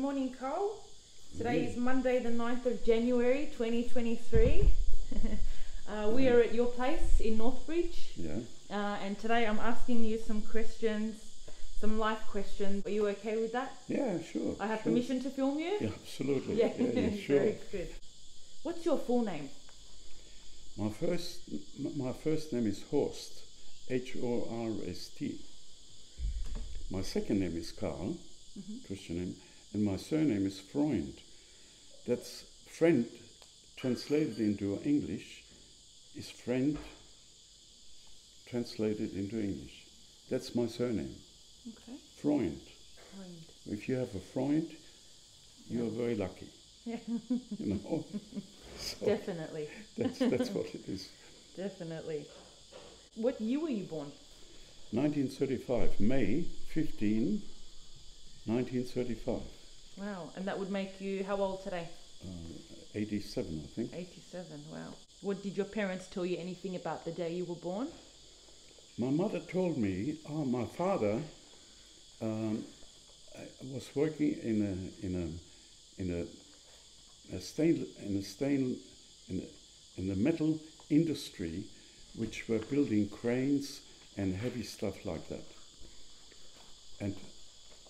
Morning, Karl. Today is Monday the 9th of January 2023. We are at your place in Northbridge. And today I'm asking you some questions, some life questions. Are you okay with that? Yeah, sure. I have permission to film you? Yeah, absolutely. Yeah, sure. Very good. What's your full name? My first name is Horst, Horst. My second name is Karl, Christian name, and my surname is Fruend. That's friend translated into English is friend translated into English. That's my surname. Okay. Fruend. Fruend. If you have a Fruend, you're very lucky. Yeah. You know. So Definitely. That's what it is. Definitely. What year were you born? 1935, May 15, 1935. Wow, and that would make you how old today? 87, I think. 87, wow. What did your parents tell you anything about the day you were born? My mother told me, my father was working in the metal industry, which were building cranes and heavy stuff like that. And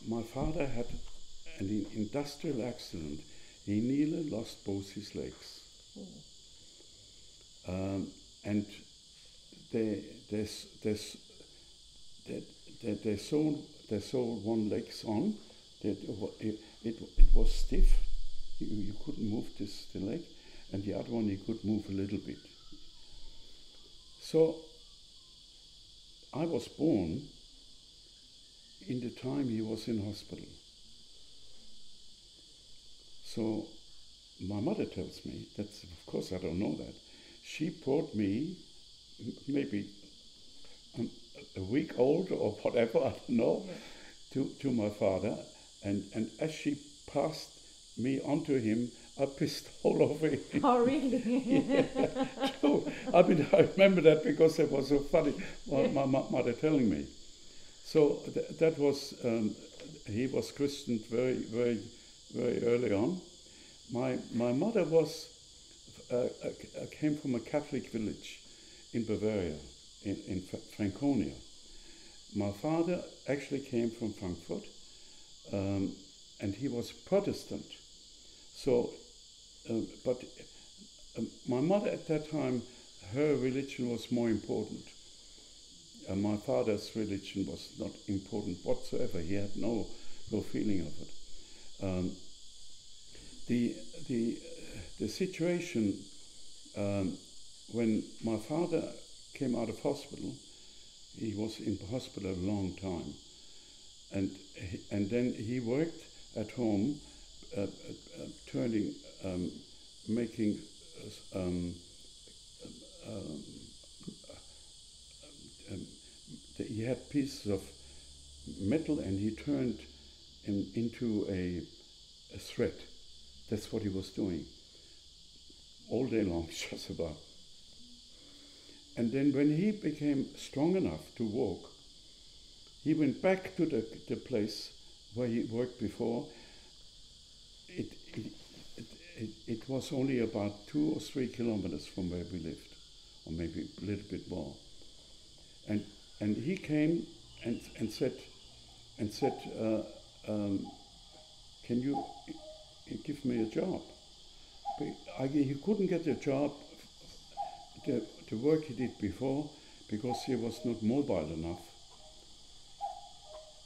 my father had an industrial accident. He nearly lost both his legs. And they sewed one leg on. It was stiff. You couldn't move the leg, and the other one you could move a little bit. So I was born in the time he was in hospital. So my mother tells me, that's of course I don't know that, she brought me maybe a week old or whatever, I don't know, to my father, and as she passed me onto him, I pissed all over him. Oh, really? Yeah, true. I mean, I remember that because it was so funny, my mother telling me. So that was, he was christened very, very, very early on. My mother came from a Catholic village in Bavaria, in Franconia. My father actually came from Frankfurt, and he was Protestant. So, but my mother at that time, her religion was more important. My father's religion was not important whatsoever. He had no feeling of it. The situation when my father came out of hospital, he was in hospital a long time, and then he worked at home, making. He had pieces of metal and he turned into a thread. That's what he was doing all day long, just about. And then when he became strong enough to walk, he went back to the place where he worked before. It was only about 2 or 3 kilometers from where we lived, or maybe a little bit more. And he came and said, can you give me a job? But he couldn't get a job, the work he did before, because he was not mobile enough.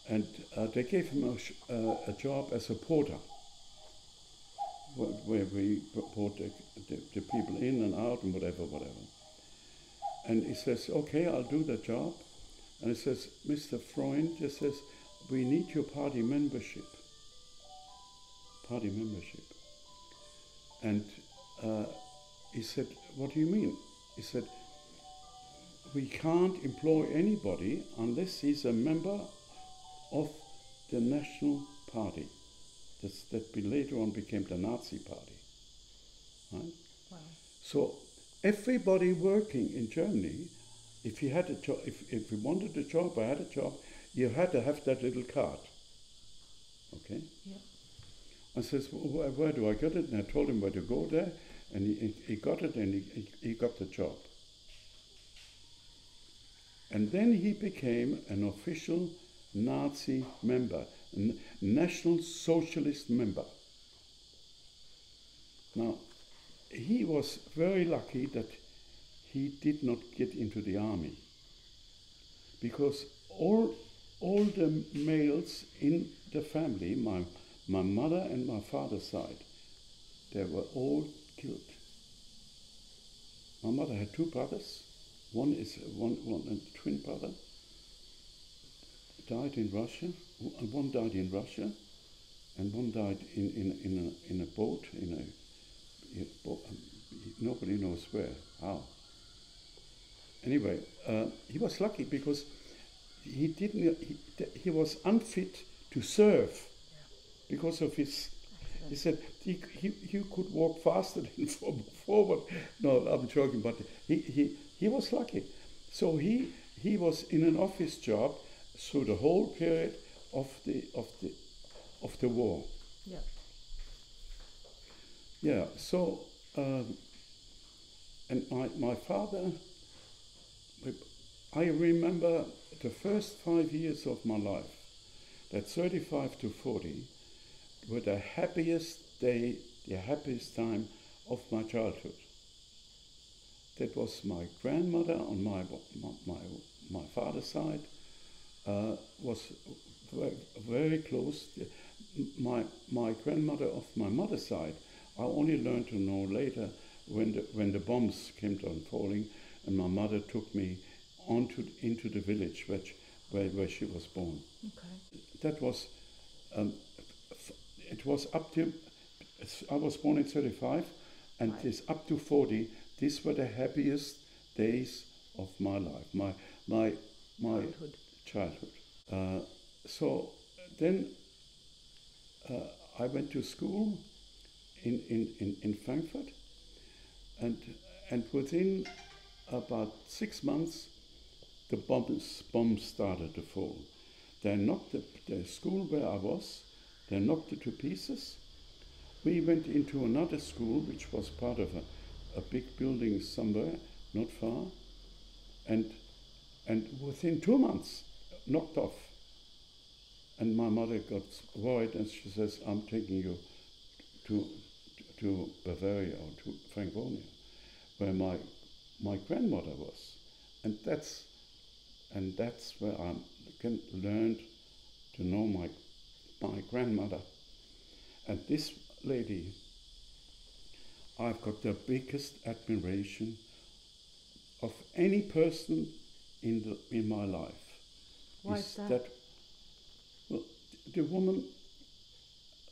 And they gave him a job as a porter, where we brought the people in and out and whatever. And he says, okay, I'll do the job. And he says, Mr. Freund, he says, we need your party membership. And he said, what do you mean? He said, we can't employ anybody unless he's a member of the National Party. That later on became the Nazi Party. Right? Wow. So everybody working in Germany, if he had a job, if he wanted a job or had a job, you had to have that little card. Okay? Yeah. I says, where do I get it? And I told him where to go there, and he got it, and he got the job. And then he became an official Nazi member, National Socialist member. Now, he was very lucky that he did not get into the army, because all the males in the family, my mother and my father's side, they were all killed. My mother had two brothers. One a twin brother died in Russia. One died in Russia, and one died in a boat nobody knows where, how. Anyway, he was lucky because he was unfit to serve because of his. He said he could walk faster than forward. No, I'm joking, but he was lucky. So he was in an office job through the whole period of the war. Yeah. Yeah. So and my father, I remember the first 5 years of my life, that 35 to 40, were the happiest day, the happiest time of my childhood. That was my grandmother on my father's side, was very close. My grandmother of my mother's side, I only learned to know later when the bombs came down falling, and my mother took me into the village where she was born. Okay. That was. It was up to, I was born in 35, and right. This up to 40, these were the happiest days of my life, my childhood. So then I went to school in Frankfurt, and within about 6 months, the bombs started to fall. They knocked the school where I was. They knocked it to pieces. We went into another school, which was part of a big building somewhere, not far, and within 2 months, knocked off. And my mother got worried, and she says, "I'm taking you to Bavaria or to Franconia, where my grandmother was," and that's where I learned to know my grandmother. And this lady, I've got the biggest admiration of any person in my life. Why is that? Well, the woman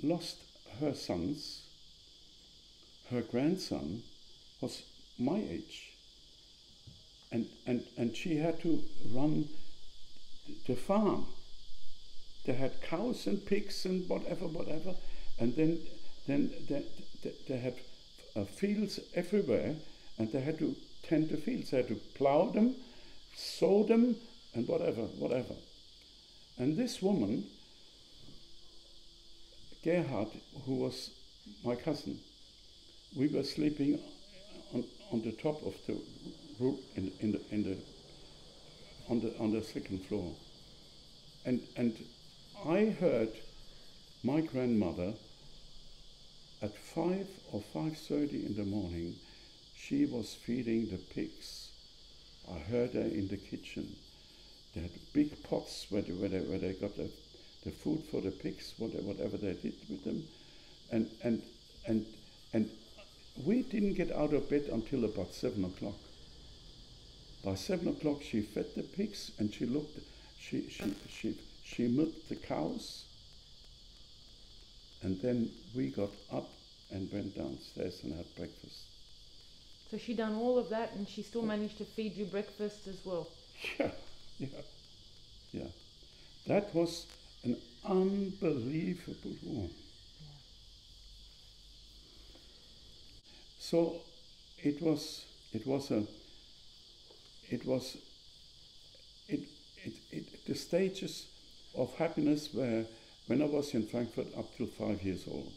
lost her sons. Her grandson was my age, and she had to run the farm. They had cows and pigs and whatever, and then they had fields everywhere, and they had to tend the fields. They had to plow them, sow them, and whatever. And this woman, Gerhard, who was my cousin, we were sleeping on the top of the roof on the second floor, and I heard my grandmother at 5 or 5:30 in the morning. She was feeding the pigs. I heard her in the kitchen. They had big pots where they got the food for the pigs, whatever they did with them, and we didn't get out of bed until about 7 o'clock. By 7 o'clock, she fed the pigs, and she milked the cows, and then we got up and went downstairs and had breakfast. So she done all of that, and she still managed to feed you breakfast as well. Yeah. That was an unbelievable woman. Yeah. So the stages of happiness were when I was in Frankfurt up till 5 years old.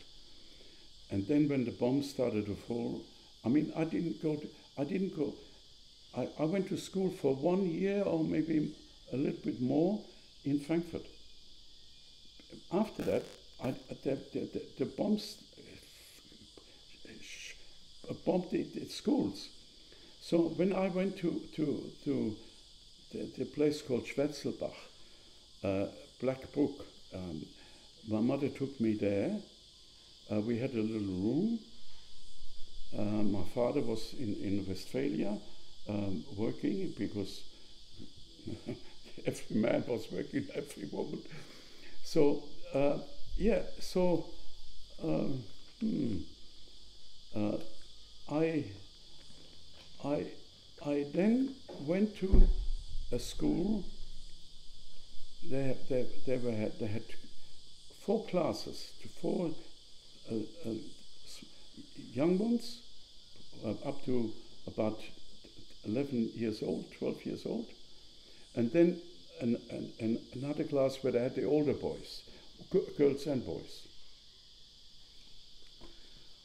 And then when the bombs started to fall, I mean, I didn't go. I went to school for 1 year or maybe a little bit more in Frankfurt. After that, the bombs bombed the schools. So when I went to the place called Schwetzelbach, Black Brook, my mother took me there. We had a little room. My father was in Westphalia working because every man was working, every woman. So I then went to a school. They had 4 classes, 4 young ones up to about 11 years old, 12 years old, and then another class where they had the older boys, girls and boys.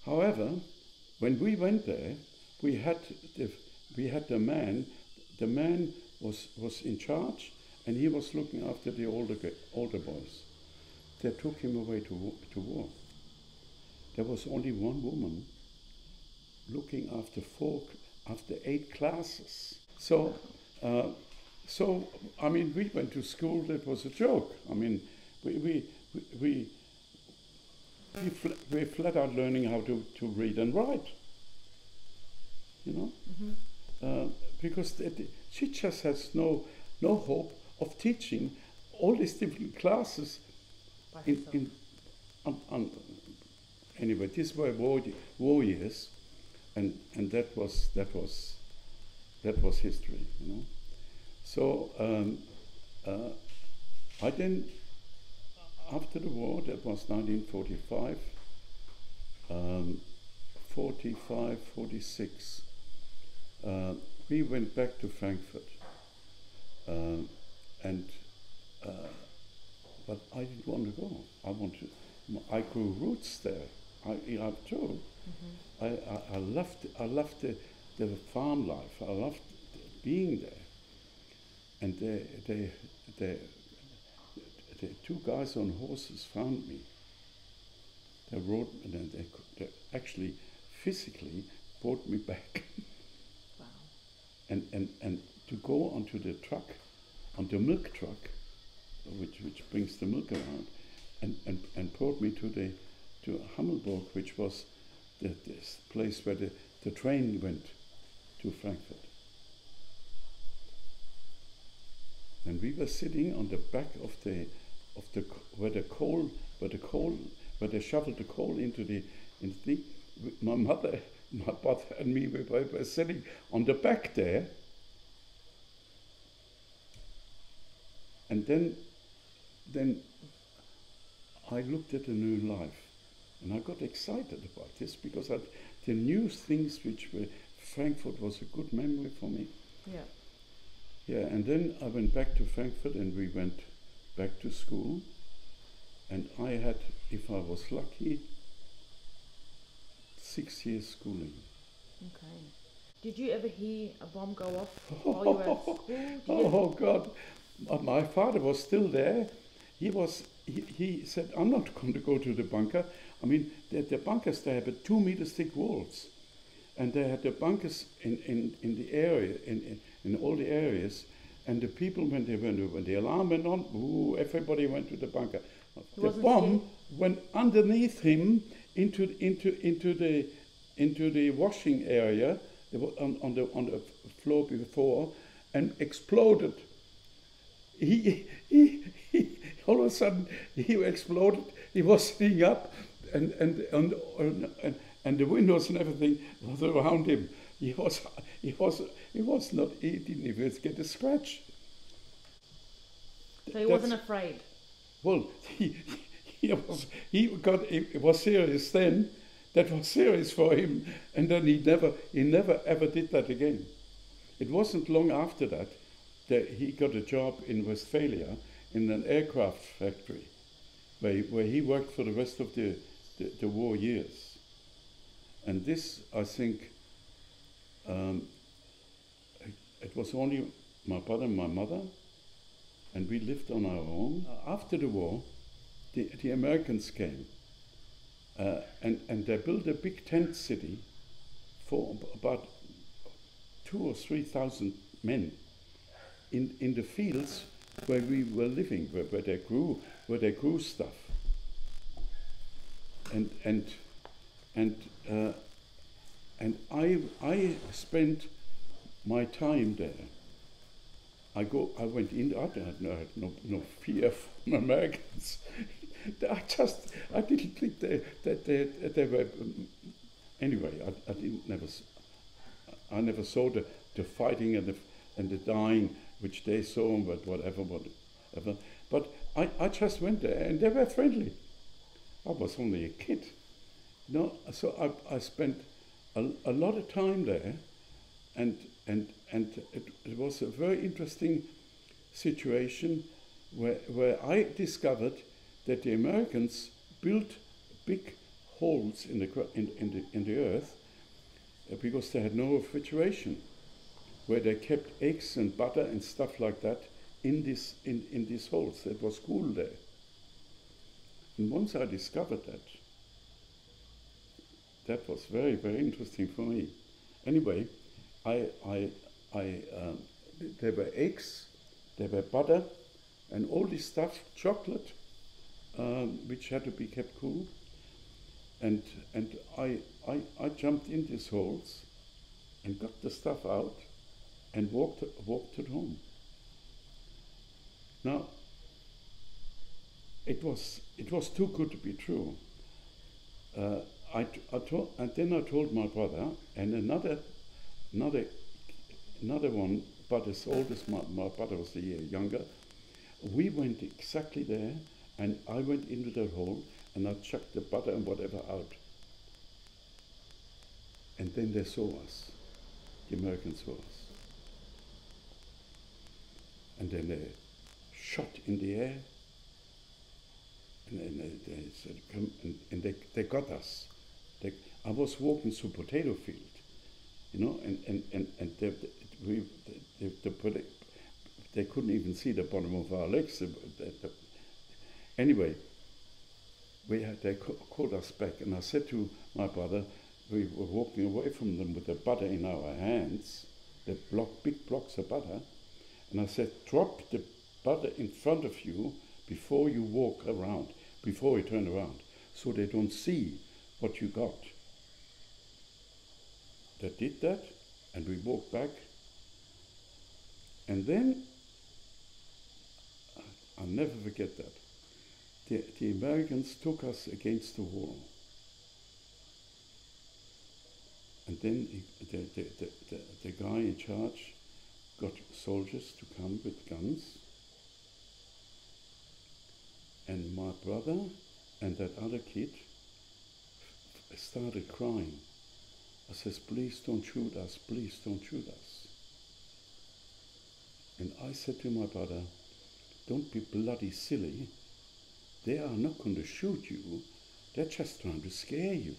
However, when we went there, we had the man. The man was in charge, and he was looking after the older boys. They took him away to war. There was only one woman looking after 8 classes. So I mean, we went to school. That was a joke. I mean, we flat out learning how to read and write. You know, because she just has no hope of teaching all these different classes. Anyway, these were war years, and that was history. You know, so I then, after the war, that was 1945, 45, 46. We went back to Frankfurt, but I didn't want to go. I grew roots there. I've told. I loved the farm life. I loved being there. And the 2 guys on horses found me. They rode, and they actually physically brought me back. Wow. And to go onto the truck, on the milk truck, which brings the milk around, and brought me to Hammelburg, which was this place where the train went to Frankfurt. And we were sitting on the back of the where they shoveled the coal into the my mother, my brother and me were sitting on the back there. And then I looked at a new life, and I got excited about this because the new things which were Frankfurt was a good memory for me. Yeah. Yeah, and then I went back to Frankfurt, and we went back to school, and I had, if I was lucky, 6 years schooling. Okay. Did you ever hear a bomb go off while you were at school? Oh God, my father was still there. He said, I'm not going to go to the bunker. I mean, the bunkers, they have 2 meters thick walls. And they had the bunkers in the area, in all the areas. And the people, when the alarm went on, everybody went to the bunker. The bomb went underneath him into the washing area on the floor before, and exploded. He all of a sudden he exploded. He was sitting up, and the windows and everything was around him. He was not. He didn't even get a scratch. So he wasn't afraid. Well, it was serious then. That was serious for him, and then he never ever did that again. It wasn't long after that he got a job in Westphalia in an aircraft factory, where he worked for the rest of the war years. And this, I think, it was only my brother and my mother, and we lived on our own. After the war, the Americans came, and they built a big tent city for about 2,000 or 3,000 men in the fields where we were living, where they grew stuff. And I spent my time there. I went in. I had no fear from Americans. I didn't think that they were. Anyway, I never saw the fighting and the dying which they saw, but whatever. But I just went there, and they were friendly. I was only a kid, so I spent a lot of time there, and it was a very interesting situation where I discovered that the Americans built big holes in the earth because they had no refrigeration, where they kept eggs and butter and stuff like that in these holes. It was cool there. And once I discovered that was very, very interesting for me. Anyway, there were eggs, there were butter, and all this stuff, chocolate, which had to be kept cool. And I jumped in these holes and got the stuff out and walked it home. Now, it was too good to be true. And then I told my brother and another one, but as old as my brother was a year younger. We went exactly there, and I went into the hole and I chucked the butter and whatever out. And then they saw us. The Americans saw us. And then they shot in the air. And then they said, come, and they got us. I was walking through potato field, and they couldn't even see the bottom of our legs. Anyway, they called us back, and I said to my brother, we were walking away from them with the butter in our hands, big blocks of butter, and I said, drop the butter in front of you before you walk around, before you turn around, so they don't see what you got. They did that, and we walked back, and then, I'll never forget that, the Americans took us against the wall. And then the guy in charge got soldiers to come with guns, and my brother and that other kid started crying. I says, please don't shoot us, please don't shoot us. And I said to my brother, don't be bloody silly. They are not going to shoot you, they're just trying to scare you.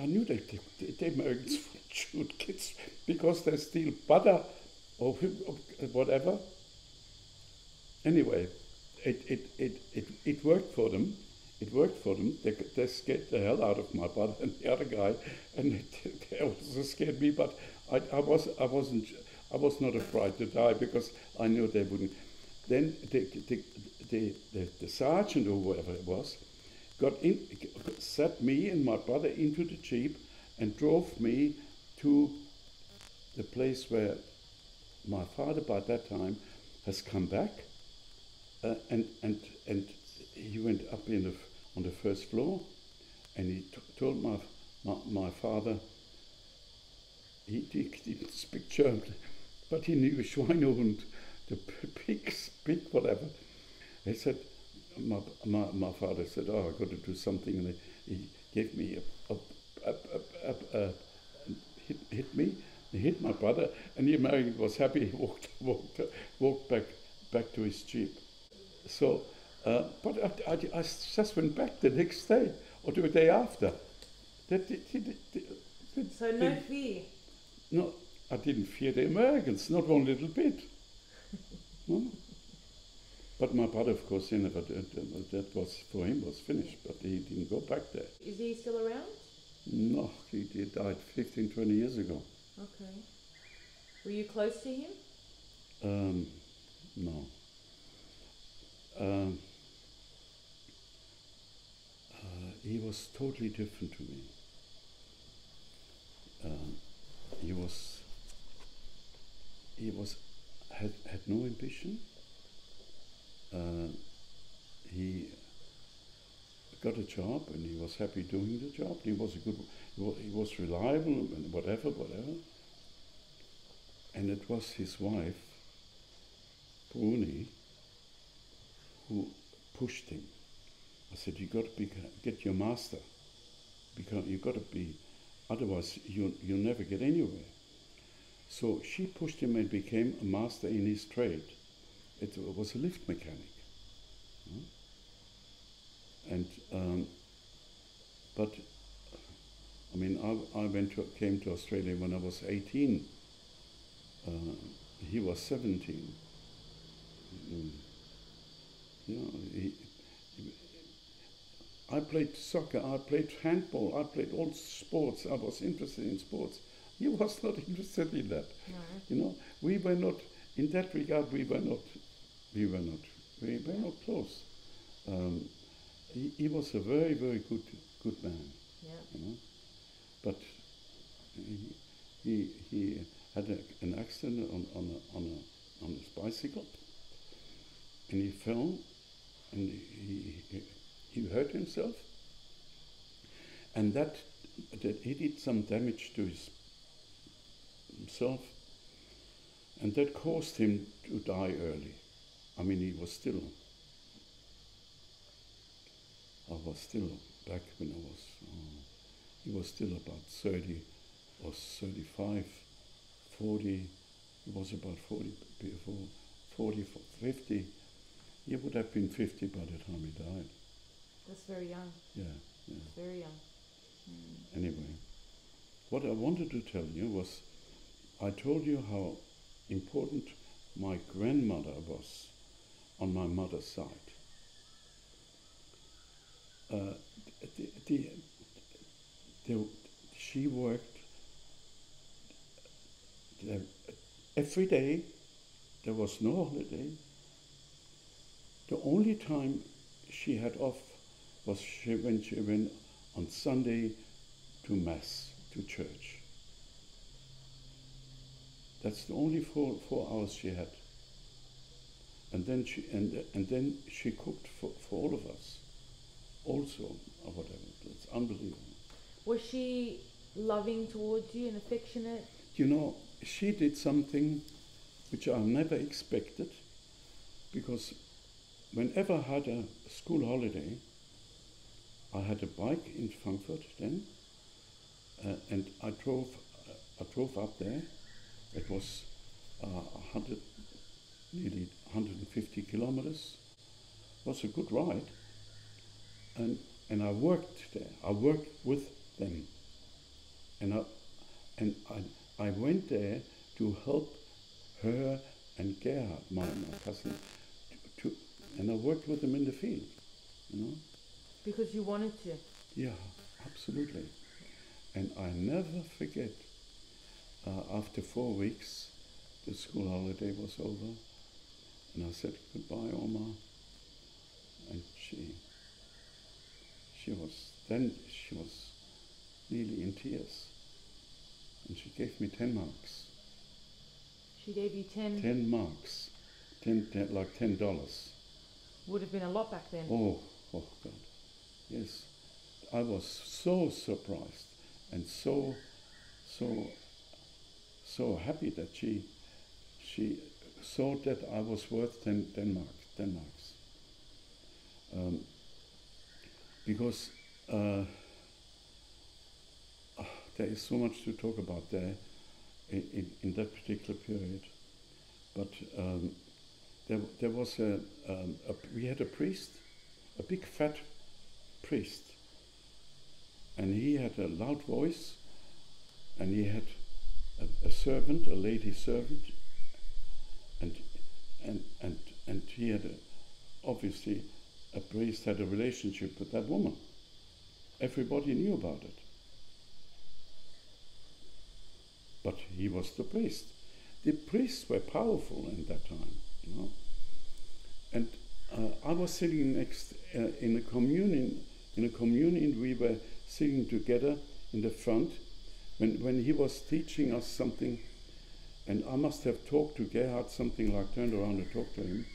I knew that the Americans would shoot kids because they steal butter or whatever. Anyway, it worked for them. It worked for them. They scared the hell out of my brother and the other guy, and they also scared me. But I was not afraid to die because I knew they wouldn't. Then the sergeant or whoever it was sat me and my brother into the jeep and drove me to the place where my father by that time has come back, and he went up on the first floor, and he told my father, he didn't speak German, but he knew Schweinehund, the pigs, pig whatever. He said, my father said, oh, I've got to do something, and he gave me hit me. He hit my brother, and the American was happy. He walked back to his jeep. So, but I just went back the next day or the day after. So no fear? No, I didn't fear the Americans, not one little bit. No? But my brother, of course, he never did. That was, for him, was finished, but he didn't go back there. Is he still around? No, he died 15, 20 years ago. Okay. Were you close to him? No. He was totally different to me. Had no ambition. He got a job and he was happy doing the job. He was reliable and whatever. And it was his wife, Bruni, who pushed him. I said, you got to get your master, because you got to be, otherwise you'll never get anywhere. So she pushed him and became a master in his trade. It was a lift mechanic. And but I mean, I came to Australia when I was 18. He was 17. I played soccer, I played handball, I played all sports. I was interested in sports. He was not interested in that. No. We were not, in that regard, we were not close. He was a very, very good man. Yeah. But he had an accident on his bicycle, and he fell, and he hurt himself, and that he did some damage to himself, and that caused him to die early. I mean, I was still back when he was still about 30 or 35, 40, he was about 40, 50. He would have been 50 by the time he died. That's very young. Yeah. That's very young. Anyway, what I wanted to tell you was, I told you how important my grandmother was on my mother's side. She worked every day. There was no holiday. The only time she had off was when she went on Sunday to Mass, to church. That's the only 4 hours she had. And then she cooked for all of us, also, or whatever. It's unbelievable. Was she loving towards you and affectionate? You know, she did something which I never expected, because whenever I had a school holiday, I had a bike in Frankfurt then, and I drove up there. It was nearly 150 kilometers. It was a good ride, and I worked there. I worked with them, and I went there to help her and Gerhard, my cousin, and I worked with them in the field, Because you wanted to? Yeah, absolutely. And I never forget, after 4 weeks, the school holiday was over, and I said, goodbye, Oma. And she was nearly in tears. And she gave me 10 marks. She gave you 10? 10 marks. Like $10. Would have been a lot back then. Oh God. Yes. I was so surprised and so happy that she saw that I was worth 10 marks. Because there is so much to talk about there in that particular period. But there was we had a priest, a big fat priest, and he had a loud voice, and he had a servant, a lady servant, and he had obviously a priest had a relationship with that woman. Everybody knew about it. But he was the priest. The priests were powerful in that time, you know. And I was sitting next in a communion. In a communion, we were sitting together in the front when he was teaching us something, and I must have talked to Gerhard something like turned around and talked to him,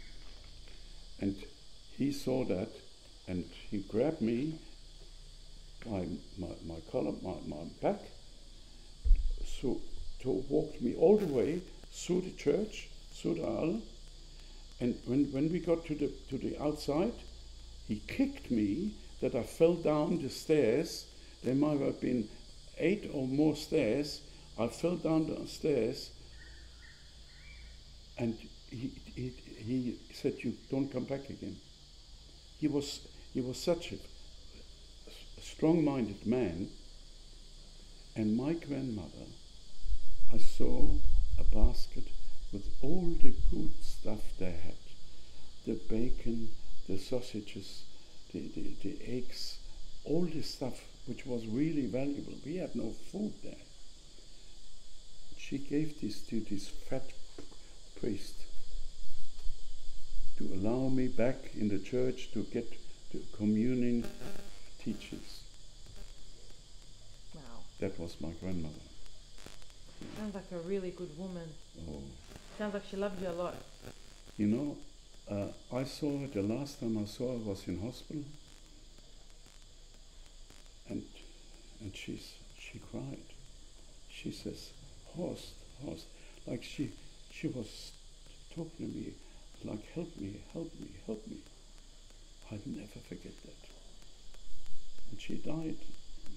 and he saw that, and he grabbed me by my collar, my back, so walked me all the way through the church, through the aisle, and when we got to the outside, he kicked me that I fell down the stairs. There might have been 8 or more stairs. I fell down the stairs, and he said, "You don't come back again." He was such a strong-minded man. And my grandmother, I saw a basket with all the good stuff they had: the bacon, the sausages, the eggs, all this stuff which was really valuable. We had no food there. She gave this to this fat priest to allow me back in the church to get the communion teachings. Wow. That was my grandmother. Sounds like a really good woman. Oh. Sounds like she loved you a lot. You know, I saw her, the last time I saw her was in hospital, and she cried. She says, Horst, like she was talking to me, like, help me. I'll never forget that. And she died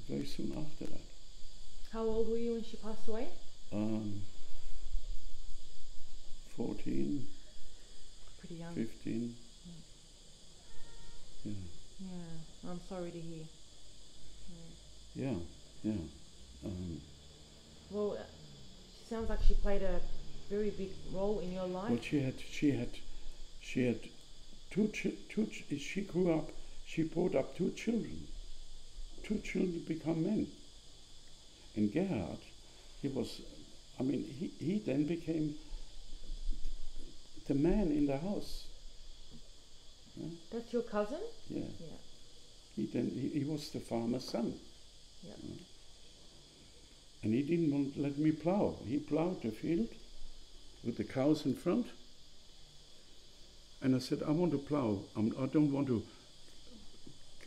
very soon after that. How old were you when she passed away? 14. Pretty young. 15. Yeah. Yeah, I'm sorry to hear. Yeah. Well, it sounds like she played a very big role in your life. Well, she had two. She grew up. She brought up 2 children. 2 children become men. And Gerhard, he then became the man in the house. Yeah? That's your cousin? Yeah. Yeah. He was the farmer's son. Yeah. Yeah. And he didn't want to let me plow. He plowed the field with the cows in front. And I said, I want to plow. I don't want to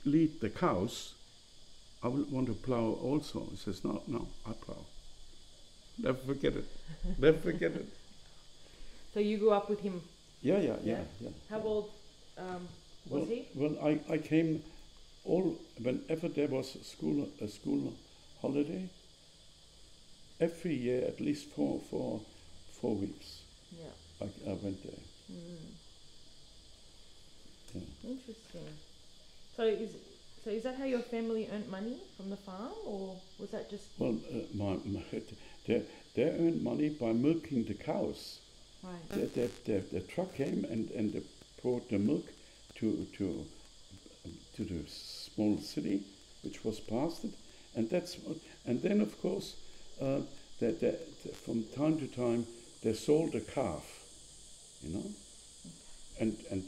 lead the cows. I want to plow also. He says, no, I plow. Never forget it. So you grew up with him? Yeah. How old was he? Well, I came whenever there was a school holiday, every year at least for 4 weeks. Yeah. I went there. Yeah. Interesting. So is that how your family earned money from the farm, or was that just? Well, they earned money by milking the cows. Right. The truck came and they brought the milk to the small city, which was past it, and then of course from time to time they sold a calf, you know, and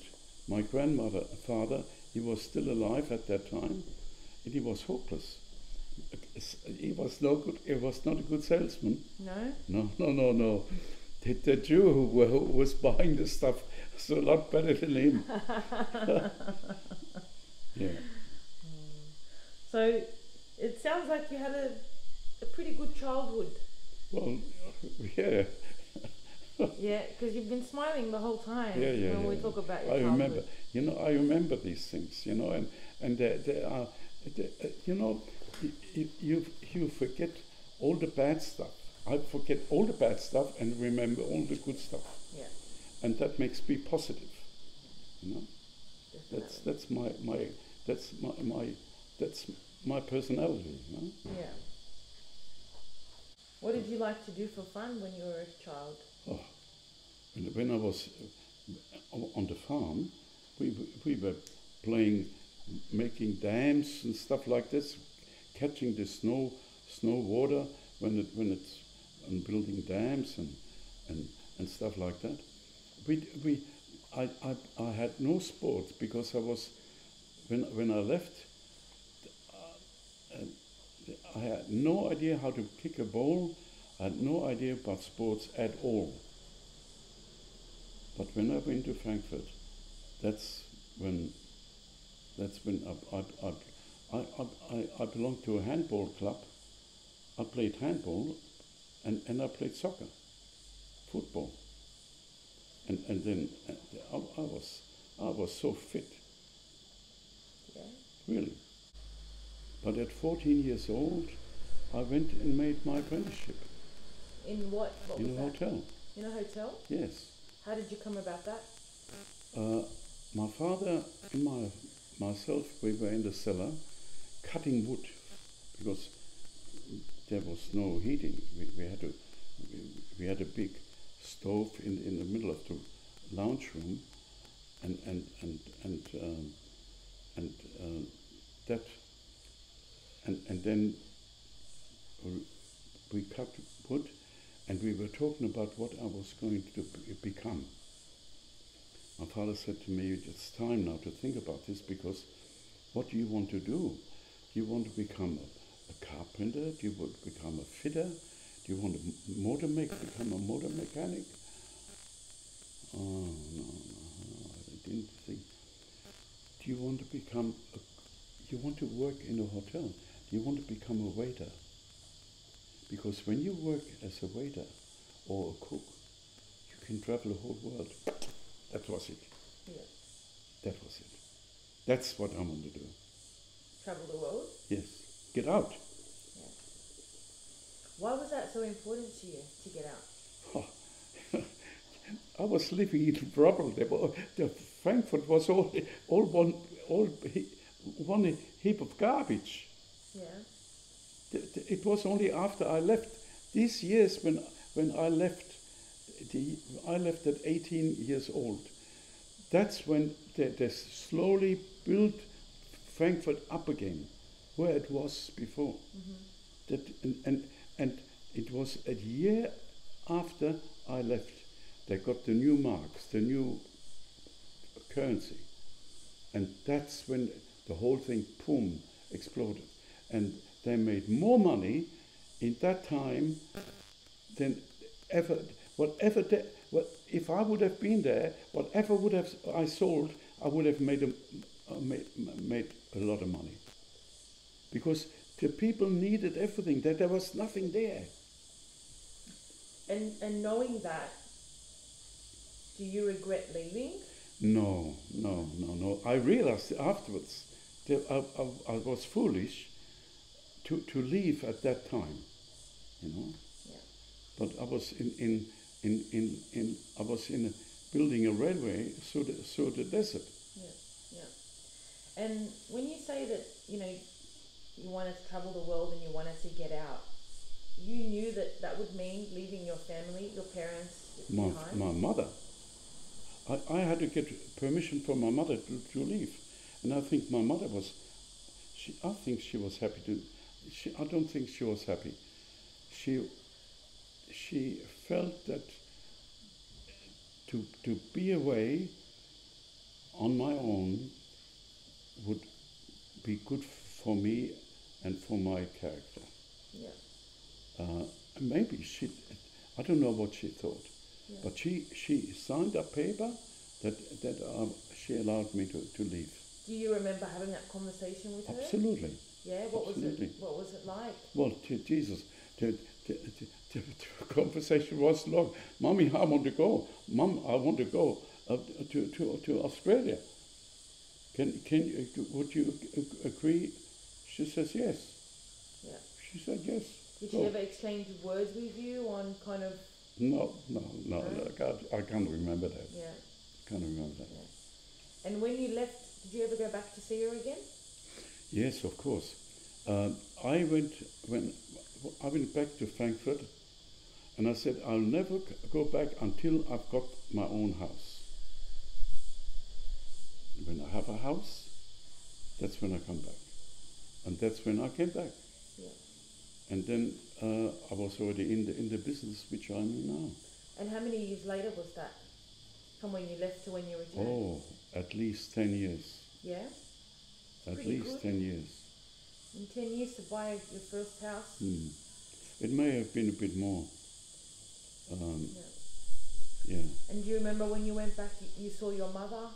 my father, he was still alive at that time, and he was hopeless. He was no good. He was not a good salesman. No. No. The Jew who was buying the stuff was a lot better than him. Yeah. So it sounds like you had a pretty good childhood. Well, yeah. Yeah, because you've been smiling the whole time when we talk about your childhood. I remember these things, and they are, you forget all the bad stuff. I forget all the bad stuff and remember all the good stuff. Yeah. And that makes me positive, That's my personality. You know? Yeah. What did you like to do for fun when you were a child? Oh, when I was on the farm, we were playing, making dams and stuff like this, catching the snow water when it's and building dams and stuff like that. I had no sports because I was when I left. I had no idea how to kick a ball. I had no idea about sports at all. But when I went to Frankfurt, that's when I belonged to a handball club. I played handball, and I played soccer, football, and then I was so fit, Yeah. really. But at 14 years old, I went and made my apprenticeship. In what? What in was a that? hotel. In a hotel? Yes. How did you come about that? My father and myself, we were in the cellar cutting wood because there was no heating. We had a big stove in the middle of the lounge room, and that. And then we cut wood, and we were talking about what I was going to become. My father said to me, it's time now to think about this, because what do you want to do? Do you want to become a carpenter? Do you want to become a fitter? Do you want to become a motor mechanic? Oh, no, I didn't think. Do you want to become you want to work in a hotel? Do you want to become a waiter? Because when you work as a waiter or a cook, you can travel the whole world. That was it. Yeah. That was it. That's what I want to do. Travel the world? Yes. Get out. Yeah. Why was that so important to you, to get out? Oh. I was living in trouble. The Frankfurt was all one heap of garbage. Yeah. It was only after I left these years when I left. I left at 18 years old. That's when they slowly built Frankfurt up again, where it was before. Mm-hmm. And it was a year after I left. They got the new marks, the new currency, and that's when the whole thing, boom, exploded. And they made more money in that time than ever. If I would have been there, whatever would have I sold, I would have made a lot of money. Because the people needed everything. There was nothing there. And knowing that, do you regret leaving? No. I realized afterwards that I was foolish to leave at that time, you know. Yeah. But I was building a railway through the desert. Yeah. And when you say that, you wanted to travel the world and you wanted to get out, you knew that would mean leaving your family, your parents behind? My mother. I had to get permission from my mother to leave, and I think my mother was. I think she was happy to. I don't think she was happy. She felt that to be away on my own would be good for me and for my character. Yeah. Maybe I don't know what she thought, yeah. But she signed a paper that she allowed me to leave. Do you remember having that conversation with her? Absolutely. Yeah. What was it like? Well, Jesus, the conversation was long. Mommy, I want to go. Mom, I want to go to Australia. Would you agree? She says yes. Yeah. She said yes. Did she ever exchange words with you on kind of? No. I can't remember that. Yeah. Can't remember that. Yeah. And when you left, did you ever go back to see her again? Yes, of course. I went back to Frankfurt, and I said, I'll never go back until I've got my own house. When I have a house, that's when I come back. And that's when I came back. Yeah. And then I was already in the business which I'm in now. And how many years later was that? From when you left to when you returned? Oh, at least 10 years. Yeah? At pretty least good. 10 years. In 10 years to buy your first house? It may have been a bit more. Yeah. Yeah. And do you remember when you went back, you saw your mother?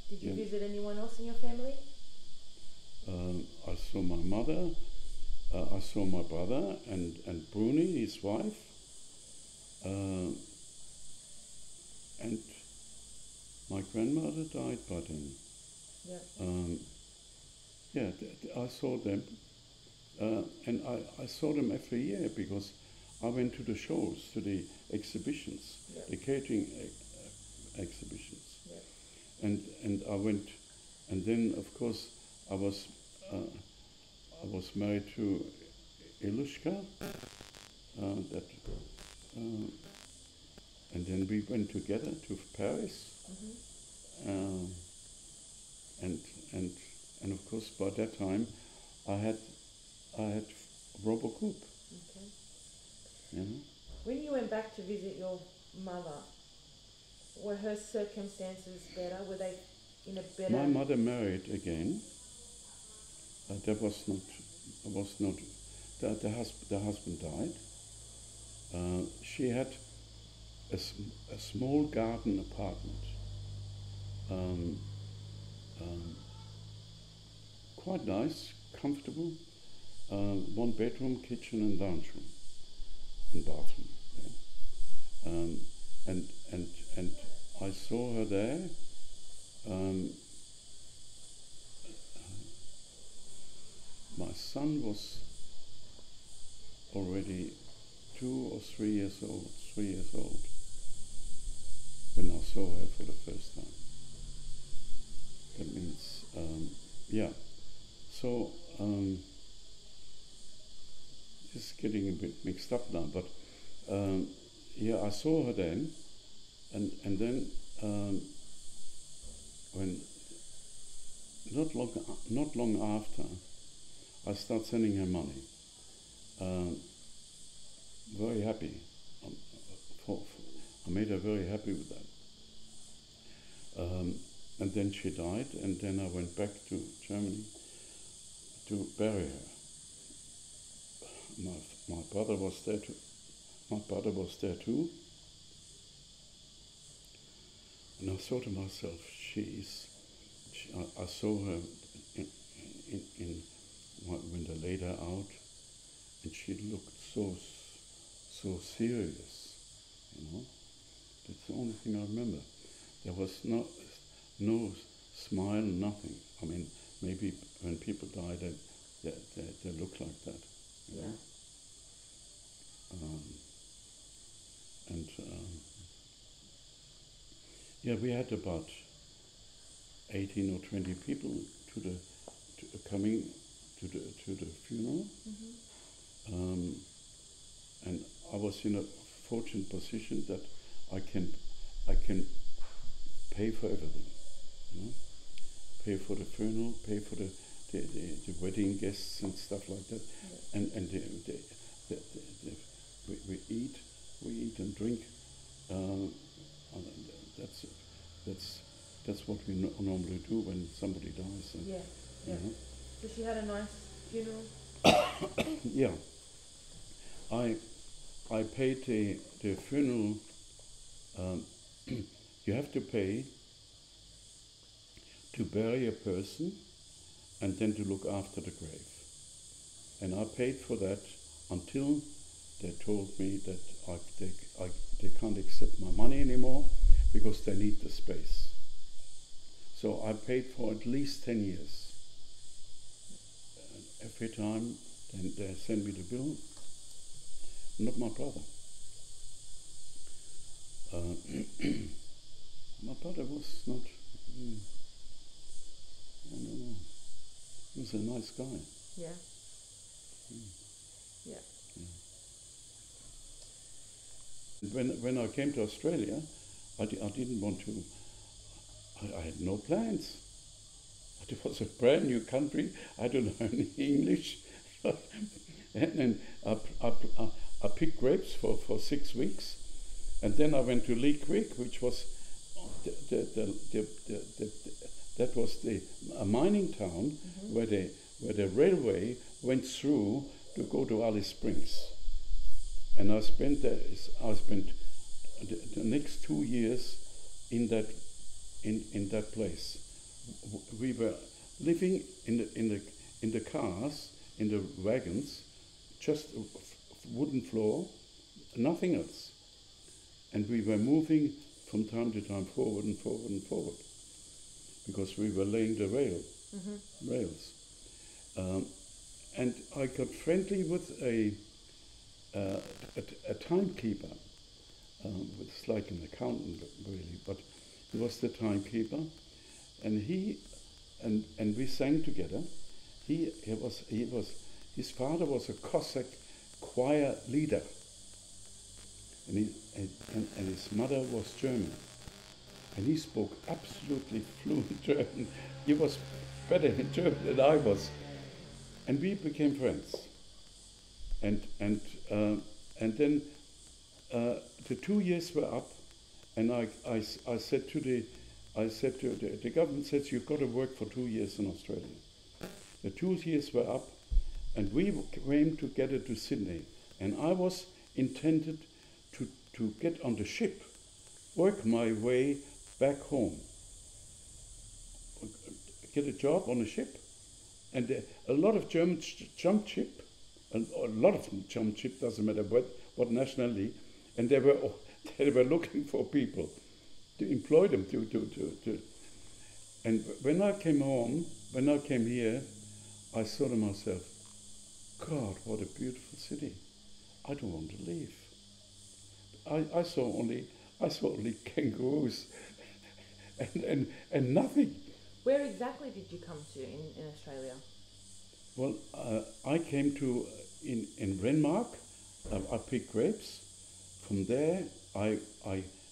Did you visit anyone else in your family? I saw my mother, I saw my brother and Bruni, his wife, and my grandmother died by then. Yeah. I saw them, and I saw them every year because I went to the shows, to the exhibitions, the catering exhibitions. Yeah. And I went, and then of course I was married to Ilushka, and then we went together to Paris, and of course by that time I had Robocoupe. Okay. Yeah. When you went back to visit your mother, were her circumstances better? Were they in a better? My mother married again. The husband died. She had a small garden apartment, quite nice, comfortable, 1 bedroom, kitchen and lounge room, and bathroom. Yeah. And I saw her there. My son was already 2 or 3 years old, when I saw her for the first time. That means, yeah. So, it's getting a bit mixed up now, but yeah, I saw her then, and then when not long after, I started sending her money. Very happy. I made her very happy with that. And then she died, and then I went back to Germany to bury her. My brother was there too. And I thought to myself, I saw her in when they laid her out, and she looked so serious, you know. That's the only thing I remember. There was no smile, nothing. I mean, maybe when people die, they look like that, you know. Yeah, we had about 18 or 20 people coming to the funeral, and I was in a fortunate position that I can pay for everything, you know, pay for the funeral, pay for the wedding guests and stuff like that, and we eat and drink. That's what we normally do when somebody dies. And, yeah. You know. So she had a nice funeral? Yeah. I paid the funeral. You have to pay to bury a person and then to look after the grave. And I paid for that until they told me that they can't accept my money anymore because they need the space. So I paid for at least 10 years. And every time they send me the bill, not my brother. My brother was not, I don't know, he was a nice guy. Yeah. Yeah. When I came to Australia, I didn't want to. I had no plans. It was a brand new country. I don't know any English, and then I picked grapes for 6 weeks, and then I went to Lee Creek, which was that was a mining town where the railway went through to go to Alice Springs, and I spent the next 2 years in that place. We were living in the cars, in the wagons, just wooden floor, nothing else, and we were moving from time to time forward and forward and forward, because we were laying the rails. And I got friendly with a timekeeper. It's like an accountant really, but he was the timekeeper, and we sang together. His father was a Cossack choir leader, and his mother was German, and he spoke absolutely fluent German. He was better in German than I was, and we became friends. And then the 2 years were up, and I said to the government says you've got to work for 2 years in Australia. The 2 years were up, and we came together to Sydney, and I was intended to get on the ship, work my way back home, get a job on a ship, and a lot of Germans jumped ship, and a lot of them jumped ship, doesn't matter what nationality, and they were looking for people to employ them to. And when I came here, I thought to myself, God, what a beautiful city! I don't want to leave. I saw only kangaroos and nothing. Where exactly did you come to in Australia? Well, I came to in Renmark. I picked grapes. From there,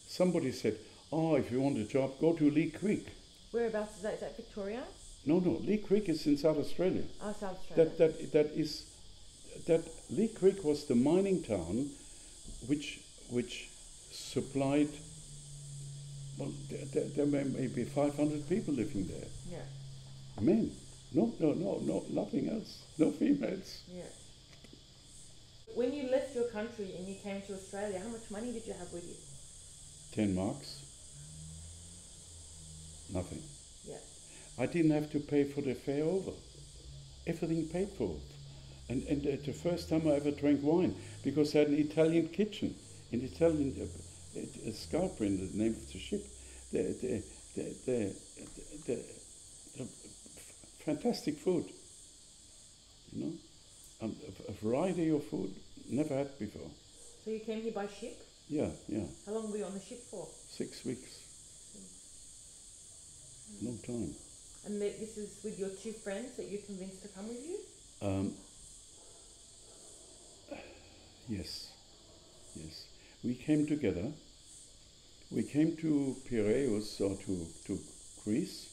somebody said, "Oh, if you want a job, go to Lee Creek." Whereabouts is that? Is that Victoria? No, Lee Creek is in South Australia. Oh, South Australia. That Lee Creek was the mining town, which supplied. Well, there were maybe 500 people living there. Yeah. Men. No, nothing else. No females. Yeah. When you left your country and you came to Australia, how much money did you have with you? 10 marks. Nothing. Yeah. I didn't have to pay for the fare over. Everything paid for. And the first time I ever drank wine, because I had an Italian kitchen, an Italian Scalper in the name of the ship. The fantastic food, you know, a variety of food never had before. So you came here by ship? Yeah. How long were you on the ship for? 6 weeks. Long time. And this is with your 2 friends that you convinced to come with you? Yes. We came together. We came to Piraeus, or to Greece,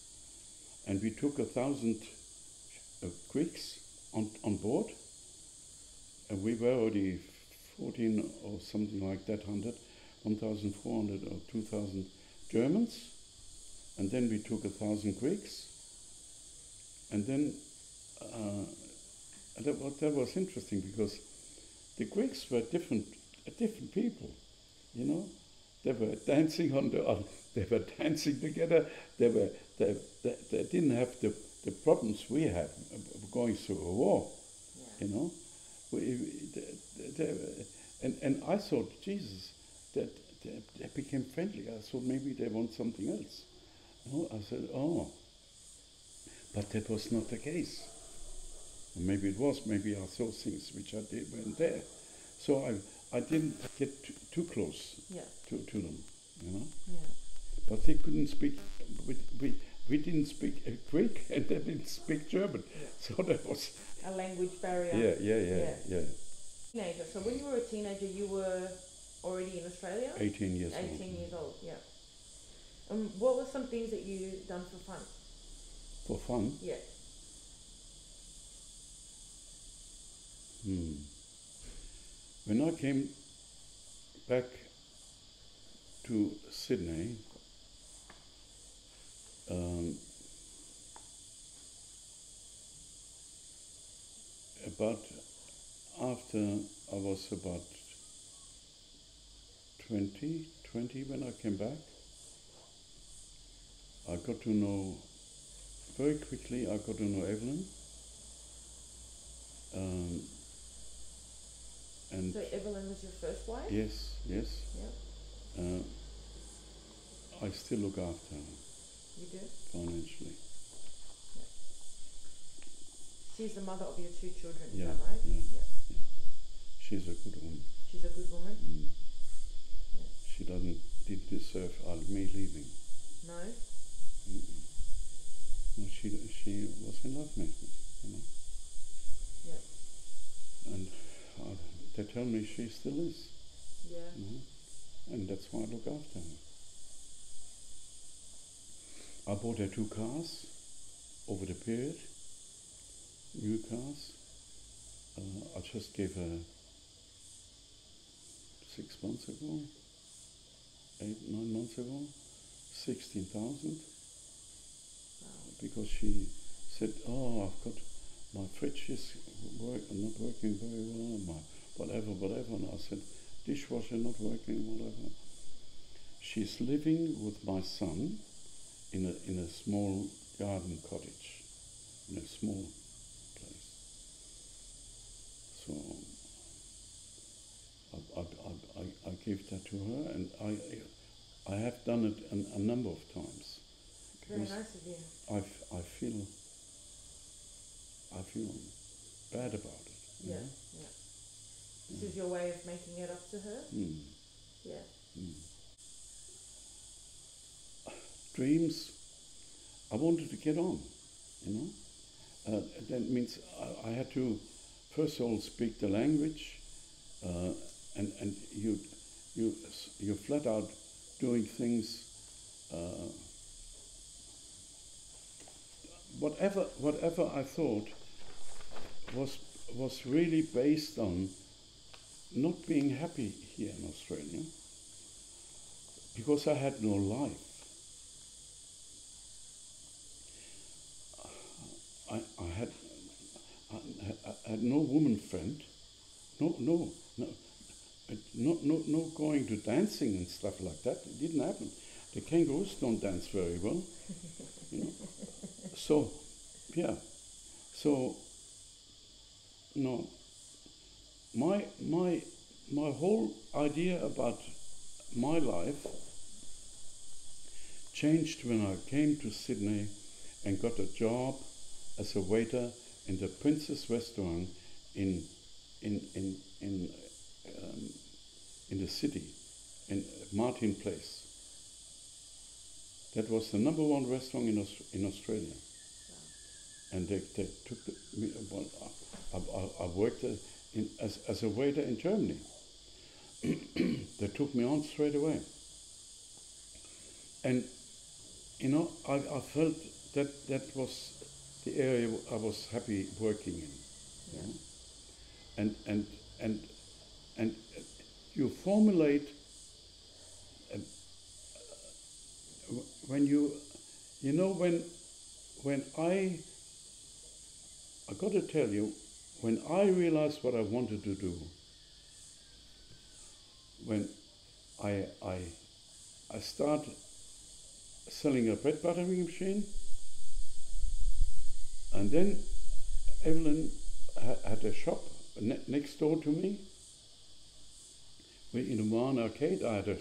and we took 1,000 Greeks on board, and we were already 14 or something like that, 1,400 or 2,000 Germans, and then we took 1,000 Greeks, and then that was interesting, because the Greeks were different people, you know. They were dancing they were dancing together. They didn't have the problems we had going through a war, you know. And I thought, Jesus, that they became friendly. I thought maybe they want something else. You know, I said, oh, but that was not the case. Or maybe it was. Maybe I saw things which I weren't there. So I didn't get too close to them, you know. Yeah. But they couldn't speak. We didn't speak Greek, and they didn't speak German. Yeah. So that was a language barrier. Yeah. Teenager. So when you were a teenager, you were already in Australia? 18 years 18 old. years old, yeah. And what were some things that you done for fun? For fun? Yeah. When I came back to Sydney, about after I was about 20 when I came back, I got to know, very quickly I got to know Evelyn. And so Evelyn was your first wife? Yes. Yeah. I still look after her. You do? Financially. Yeah. She's the mother of your 2 children, is Yeah, that right? yeah. She's a good woman. She's a good woman? Yeah. She didn't deserve me leaving. No? No, she was in love with me, you know. Yeah. And they tell me she still is. Yeah. You know? And that's why I look after her. I bought her 2 cars over the period, new cars. I just gave her 6 months ago, 9 months ago, 16,000. Because she said, "Oh, I've got my fridge is not working very well, my whatever." And I said, "Dishwasher not working, whatever." She's living with my son in a small garden cottage, in a small place. So I gave that to her, and I have done it a number of times. Very nice of you. I feel bad about it. Yeah, yeah. This is your way of making it up to her? Yeah. Dreams, I wanted to get on, you know. That means I had to, first of all, speak the language, and you flat out doing things. Whatever I thought was really based on not being happy here in Australia, because I had no life. I had no woman friend, no going to dancing and stuff like that. It didn't happen. The kangaroos don't dance very well, you know. So, yeah. So, no. My whole idea about my life changed when I came to Sydney and got a job as a waiter in the Princess Restaurant in the city, in Martin Place. That was the number 1 restaurant in Australia. Wow. And they took me. I worked as a waiter in Germany. They took me on straight away. And you know, I felt that was the area I was happy working in. Yeah. You know? And you formulate when I got to tell you, when I realized what I wanted to do, when I started selling a bread buttering machine, and then Evelyn had a shop next door to me. In the Marne Arcade, I had a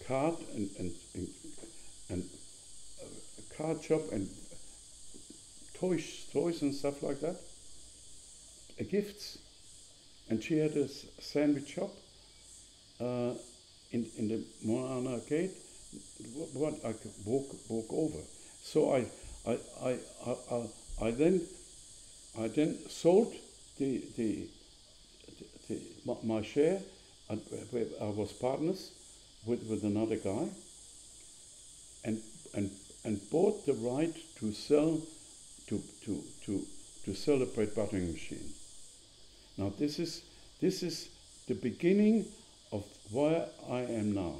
card and a card shop and toys and stuff like that, gifts. And she had a sandwich shop in the Marne Arcade. What I could walk over. So I then I then sold my share. I was partners with another guy, and bought the right to sell a bread buttering machine. Now this is the beginning of where I am now.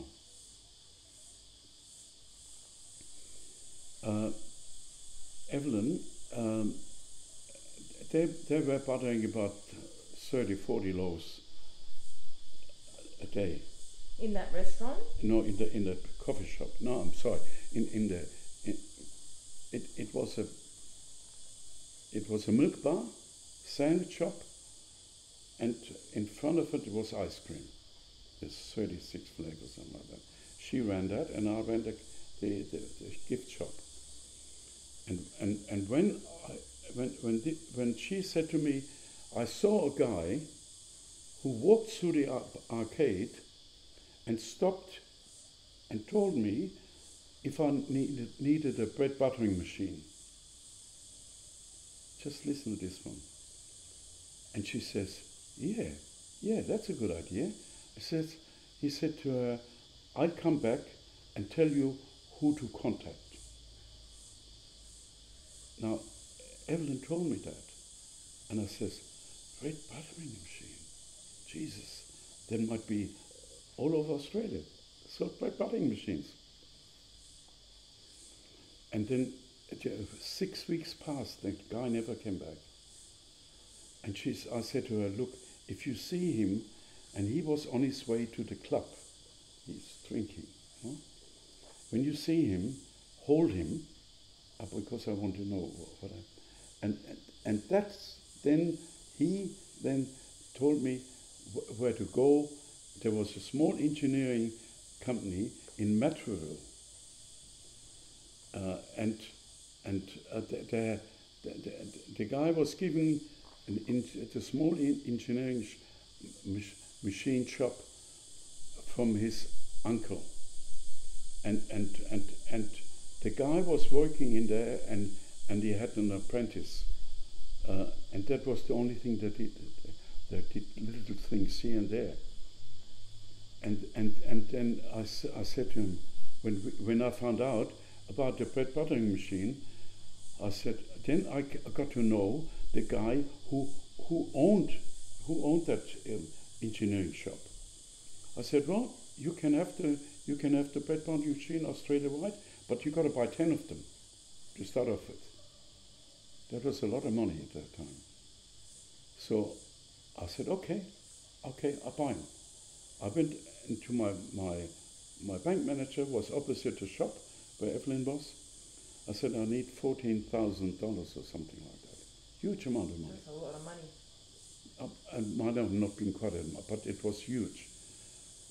Evelyn, they were buttering about 30, 40 loaves a day. In that restaurant? No, in the coffee shop. No, I'm sorry. It was a milk bar, sandwich shop, and in front of it was ice cream. There's 36 flavors or something like that. She ran that, and I ran the gift shop. And when she said to me, I saw a guy who walked through the arcade and stopped and told me if I needed a bread buttering machine. Just listen to this one. And she says, yeah, that's a good idea. He said to her, I'll come back and tell you who to contact. Now, Evelyn told me that. And I says, bread buttering machine. Jesus, there might be all over Australia. So bread buttering machines. And then 6 weeks passed, the guy never came back. And I said to her, look, if you see him, and he was on his way to the club, he's drinking. Huh? When you see him, hold him, because I want to know what and that's then he then told me where to go. There was a small engineering company in Matraville, and the guy was giving the small engineering machine shop from his uncle, and the guy was working in there, and he had an apprentice, and that was the only thing that did little things here and there. And then I said to him, when I found out about the bread buttering machine, I said, then I got to know the guy who owned that engineering shop. I said, well, you can have the bread buttering machine Australia-wide, but you got to buy 10 of them to start off with. That was a lot of money at that time. So I said, okay, I'll buy them. I went into my bank manager was opposite the shop where Evelyn was. I said, I need $14,000 or something like that. Huge amount of money. That's a lot of money. It might have not been quite a lot, but it was huge.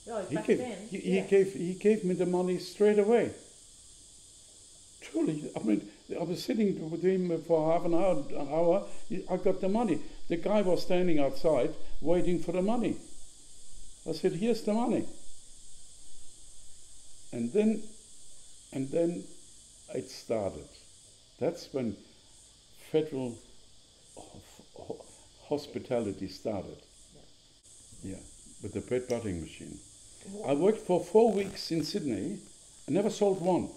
Oh, He gave me the money straight away. Truly, I mean, I was sitting with him for half an hour. I got the money. The guy was standing outside waiting for the money. I said, here's the money. And then it started. That's when federal hospitality started. Yeah, with the bread buttering machine. I worked for 4 weeks in Sydney. I never sold one.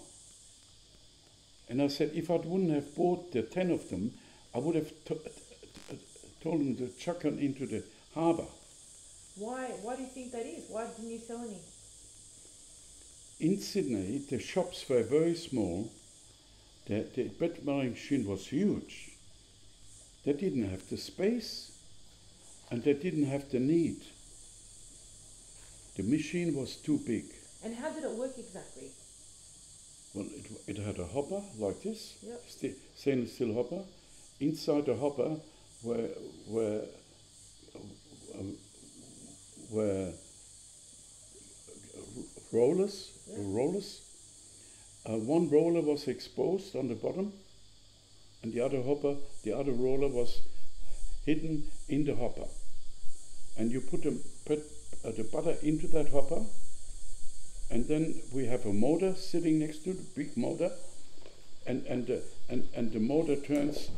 And I said, if I wouldn't have bought the 10 of them, I would have told them to chuck them into the harbour. Why do you think that is? Why didn't you sell any? In Sydney, the shops were very small. The bread buttering machine was huge. They didn't have the space, and they didn't have the need. The machine was too big. And how did it work exactly? Well, it had a hopper like this, yep. Stainless steel hopper. Inside the hopper were rollers. Yep. Rollers. One roller was exposed on the bottom, and the other roller was hidden in the hopper. And you put the butter into that hopper. And then we have a motor sitting next to the big motor, and the motor turns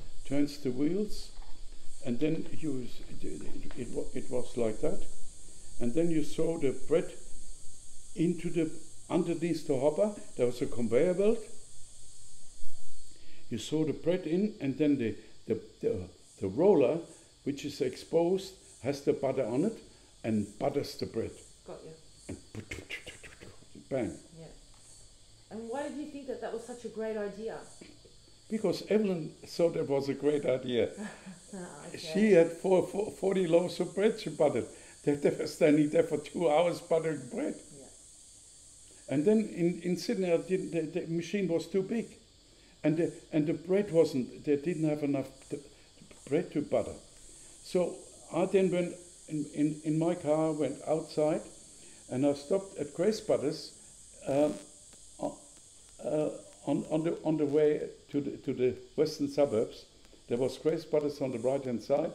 the wheels, and then it was like that, and then you throw the bread into underneath the hopper. There was a conveyor belt. You throw the bread in, and then the roller, which is exposed, has the butter on it and butters the bread. Got you. And bang. Yeah. And why did you think that was such a great idea? Because Evelyn thought it was a great idea. Okay. She had 40 loaves of bread she buttered. They were standing there for 2 hours buttering bread. Yeah. And then in Sydney, the machine was too big. And the bread they didn't have enough bread to butter. So I then went in my car, went outside, and I stopped at Grace Butters on the way to the western suburbs. There was Grace Butters on the right-hand side,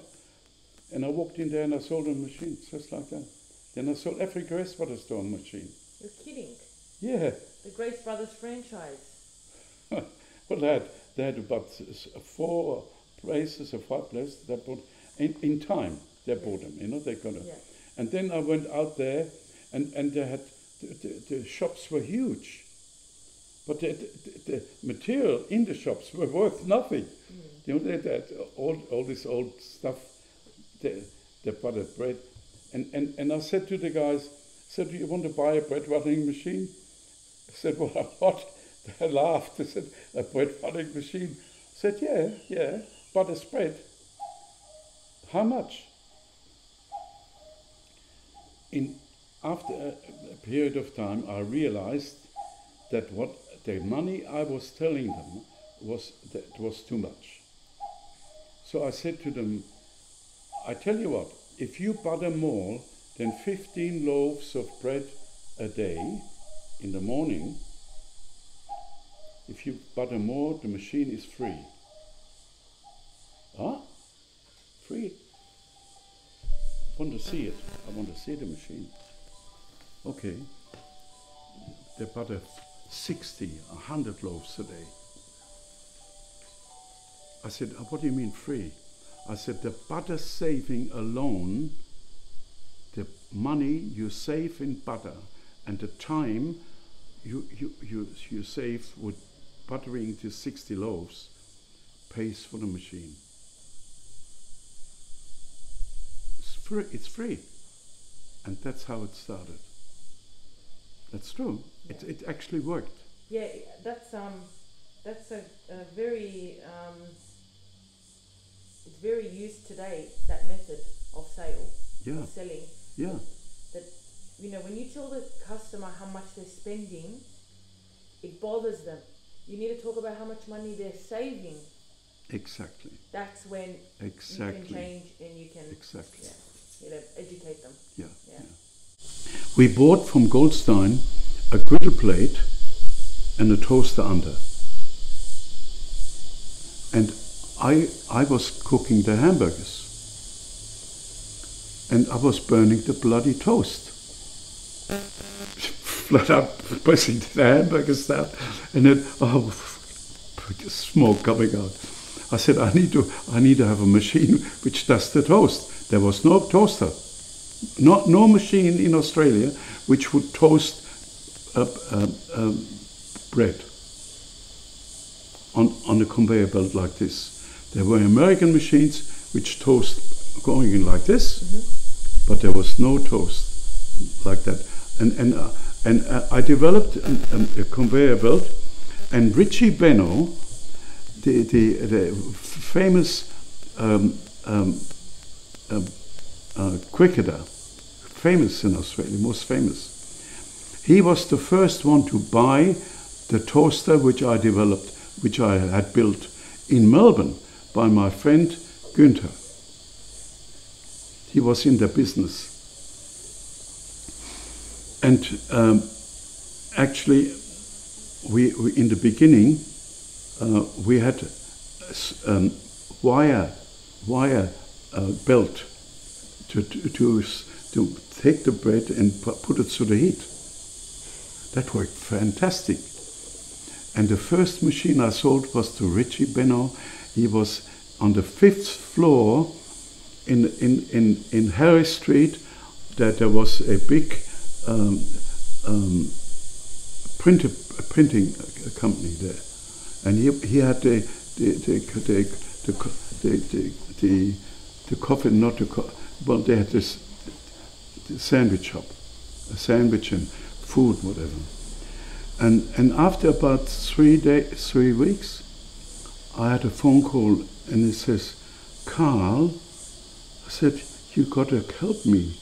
and I walked in there and I sold a machine just like that. Then I sold every Grace Butters store machine. You're kidding? Yeah. The Grace Brothers franchise. Well, they had about 4 places or 5 places that bought in time. They bought them, they got them. Yeah. And then I went out there, and they had the shops were huge, but the material in the shops were worth nothing. They had all this old stuff. They buttered bread, and I said to the guys, "Do you want to buy a bread buttering machine?" I said, "Well, what?" They laughed. They said, "A bread buttering machine?" I said, "Yeah, butter spread." How much? After a period of time, I realized that what the money I was telling them was too much. So I said to them, "I tell you what, if you butter more than 15 loaves of bread a day in the morning, if you butter more, the machine is free." Huh? Free? I want to see it. I want to see the machine. Okay. They butter 60, 100 loaves a day. I said, "What do you mean free?" I said, "The butter saving alone, the money you save in butter and the time you save with buttering the 60 loaves pays for the machine. It's free." And that's how it started. That's true. Yeah. It actually worked. Yeah, that's a very it's very used today, that method of sale, of selling. Yeah. That when you tell the customer how much they're spending, it bothers them. You need to talk about how much money they're saving. Exactly. That's when you can change and you can educate them. Yeah. We bought from Goldstein a griddle plate and a toaster under. And I was cooking the hamburgers. And I was burning the bloody toast. Flat out pressing the hamburgers down. And then, smoke coming out. I said, I need to have a machine which does the toast. There was no toaster. No machine in Australia which would toast bread on a conveyor belt like this. There were American machines which toast going in like this, but there was no toast like that. And I developed a conveyor belt, and Richie Benno, the famous cricketer, famous in Australia, most famous. He was the first one to buy the toaster which I developed, which I had built in Melbourne by my friend Günther. He was in the business. And actually, we in the beginning, we had wire belt to take the bread and put it through the heat. That worked fantastic. And the first machine I sold was to Richie Benno. He was on the 5th floor in Harris Street that there was a big printing company there, and he had the coffee, not the coffee, but they had this sandwich shop, a sandwich and food, whatever. And after about 3 weeks, I had a phone call, and it says, Karl, I said, you got to help me,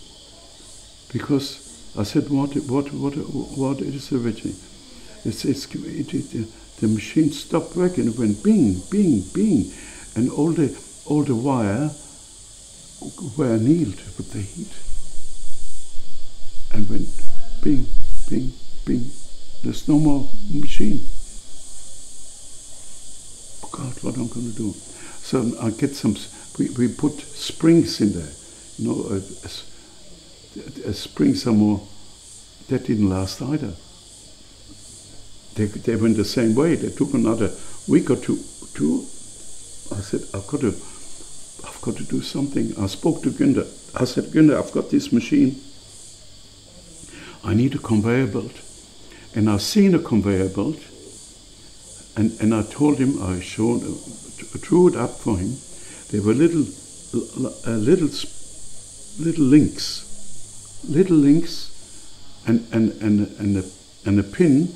because I said, what is originally? The machine stopped working. It went bing, bing, bing, and all the wire were annealed with the heat, and went bing, bing, bing. There's no more machine. God, what am I going to do? So I get some. We put springs in there, you know, a spring some more. That didn't last either. They went the same way. They took another week or two. I said, I've got to do something. I spoke to Günther. I said, Günther, I've got this machine. I need a conveyor belt. And I've seen a conveyor belt. And I told him, I drew it up for him. There were little links, and a pin.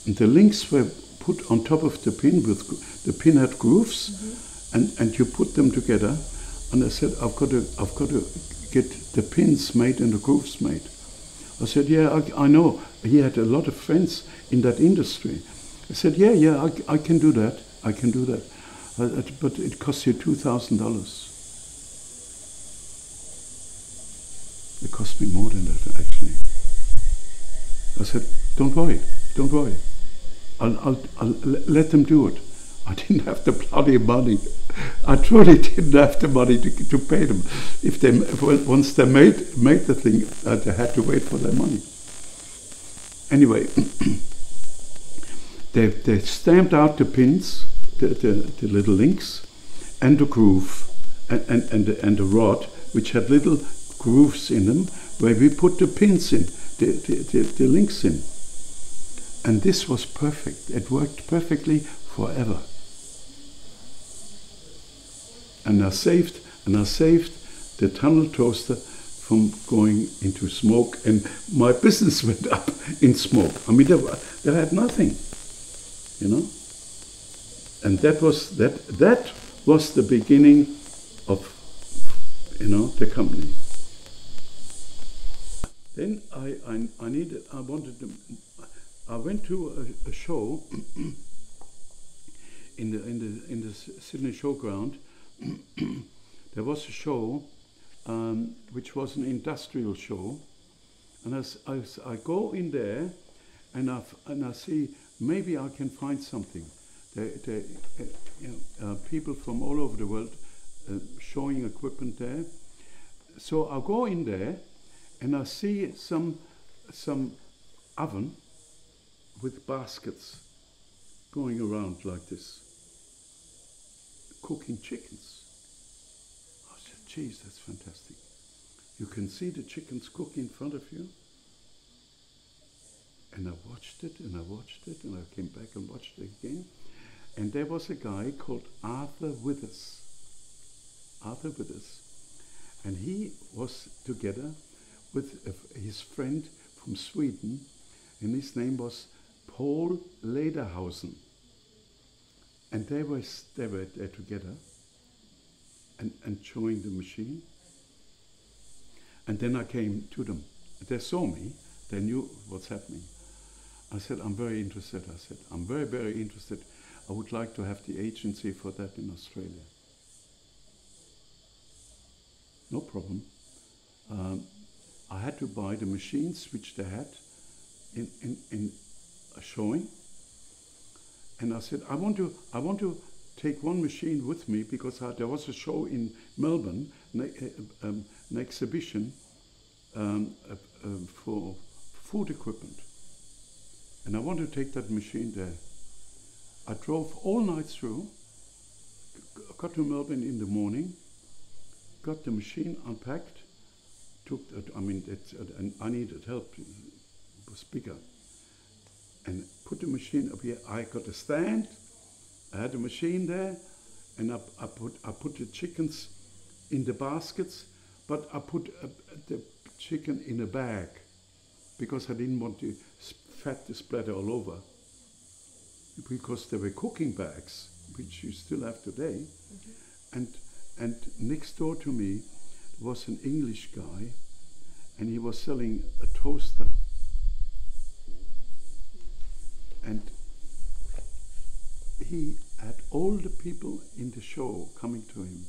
And the links were put on top of the pin. The pin had grooves, and you put them together. And I said, I've got to get the pins made and the grooves made. I said, yeah, I know. He had a lot of friends in that industry. I said, yeah, I can do that. I can do that. But it costs you $2,000. It cost me more than that, actually. I said, don't worry. I'll let them do it. I didn't have the bloody money. I truly didn't have the money to pay them. Once they made the thing, they had to wait for their money. Anyway, they stamped out the pins, the little links, and the groove, and the rod, which had little grooves in them, where we put the pins in, the links in. And this was perfect. It worked perfectly forever. And I saved the tunnel toaster from going into smoke, and my business went up in smoke. I mean, they had nothing, you know. And that was the beginning of, you know, the company. Then I went to a show in the Sydney Showground. There was a show which was an industrial show, and I go in there, and I see maybe I can find something. People from all over the world showing equipment there. So I go in there, and I see some oven with baskets going around like this, cooking chickens. I said, geez, that's fantastic. You can see the chickens cook in front of you. And I watched it, and I came back and watched it again. And there was a guy called Arthur Withers. And he was together with his friend from Sweden, and his name was Paul Lederhausen. And they were there together and showing the machine. And then I came to them. They saw me. They knew what's happening. I said, I'm very interested. I said, I'm very, very interested. I would like to have the agency for that in Australia. No problem. I had to buy the machines which they had in showing. And I said, I want to take one machine with me, because there was a show in Melbourne, an exhibition for food equipment. And I want to take that machine there. I drove all night through, got to Melbourne in the morning, got the machine unpacked, and I needed help, it was bigger, and put the machine up here. I got a stand, I had a machine there, and I put the chickens in the baskets, but I put the chicken in a bag, because I didn't want the fat to splatter all over, because there were cooking bags, which you still have today. And next door to me was an English guy, and he was selling a toaster. And he had all the people in the show coming to him,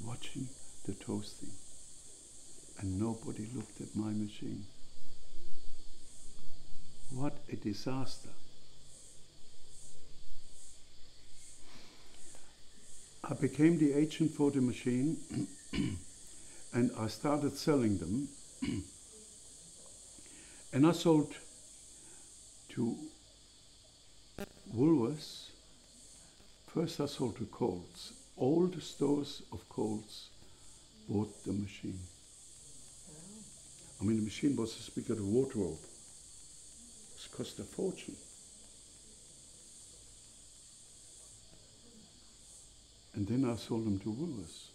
watching the toasting. And nobody looked at my machine. What a disaster. I became the agent for the machine and I started selling them. And I sold to Woolworths. First I sold to Coles. All the stores of Coles bought the machine. I mean, the machine was as big as a wardrobe. It cost a fortune. And then I sold them to Woolworths.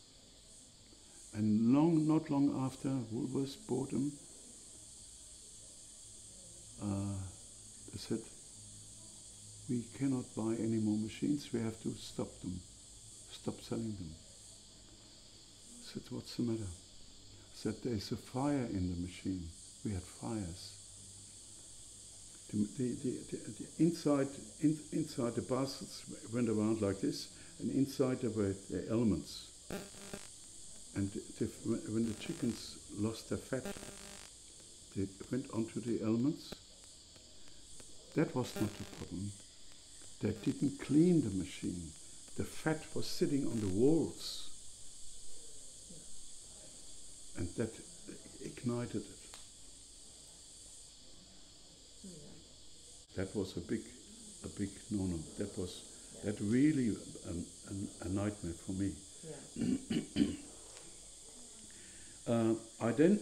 And not long after Woolworths bought them, they said, we cannot buy any more machines, we have to stop selling them. I said, what's the matter? I said, there's a fire in the machine. We had fires. The inside the baskets went around like this, and inside there were the elements. And when the chickens lost their fat, they went onto the elements. That was not the problem. They didn't clean the machine. The fat was sitting on the walls. And that ignited it. That was a big no-no. That really a nightmare for me. Yeah. I then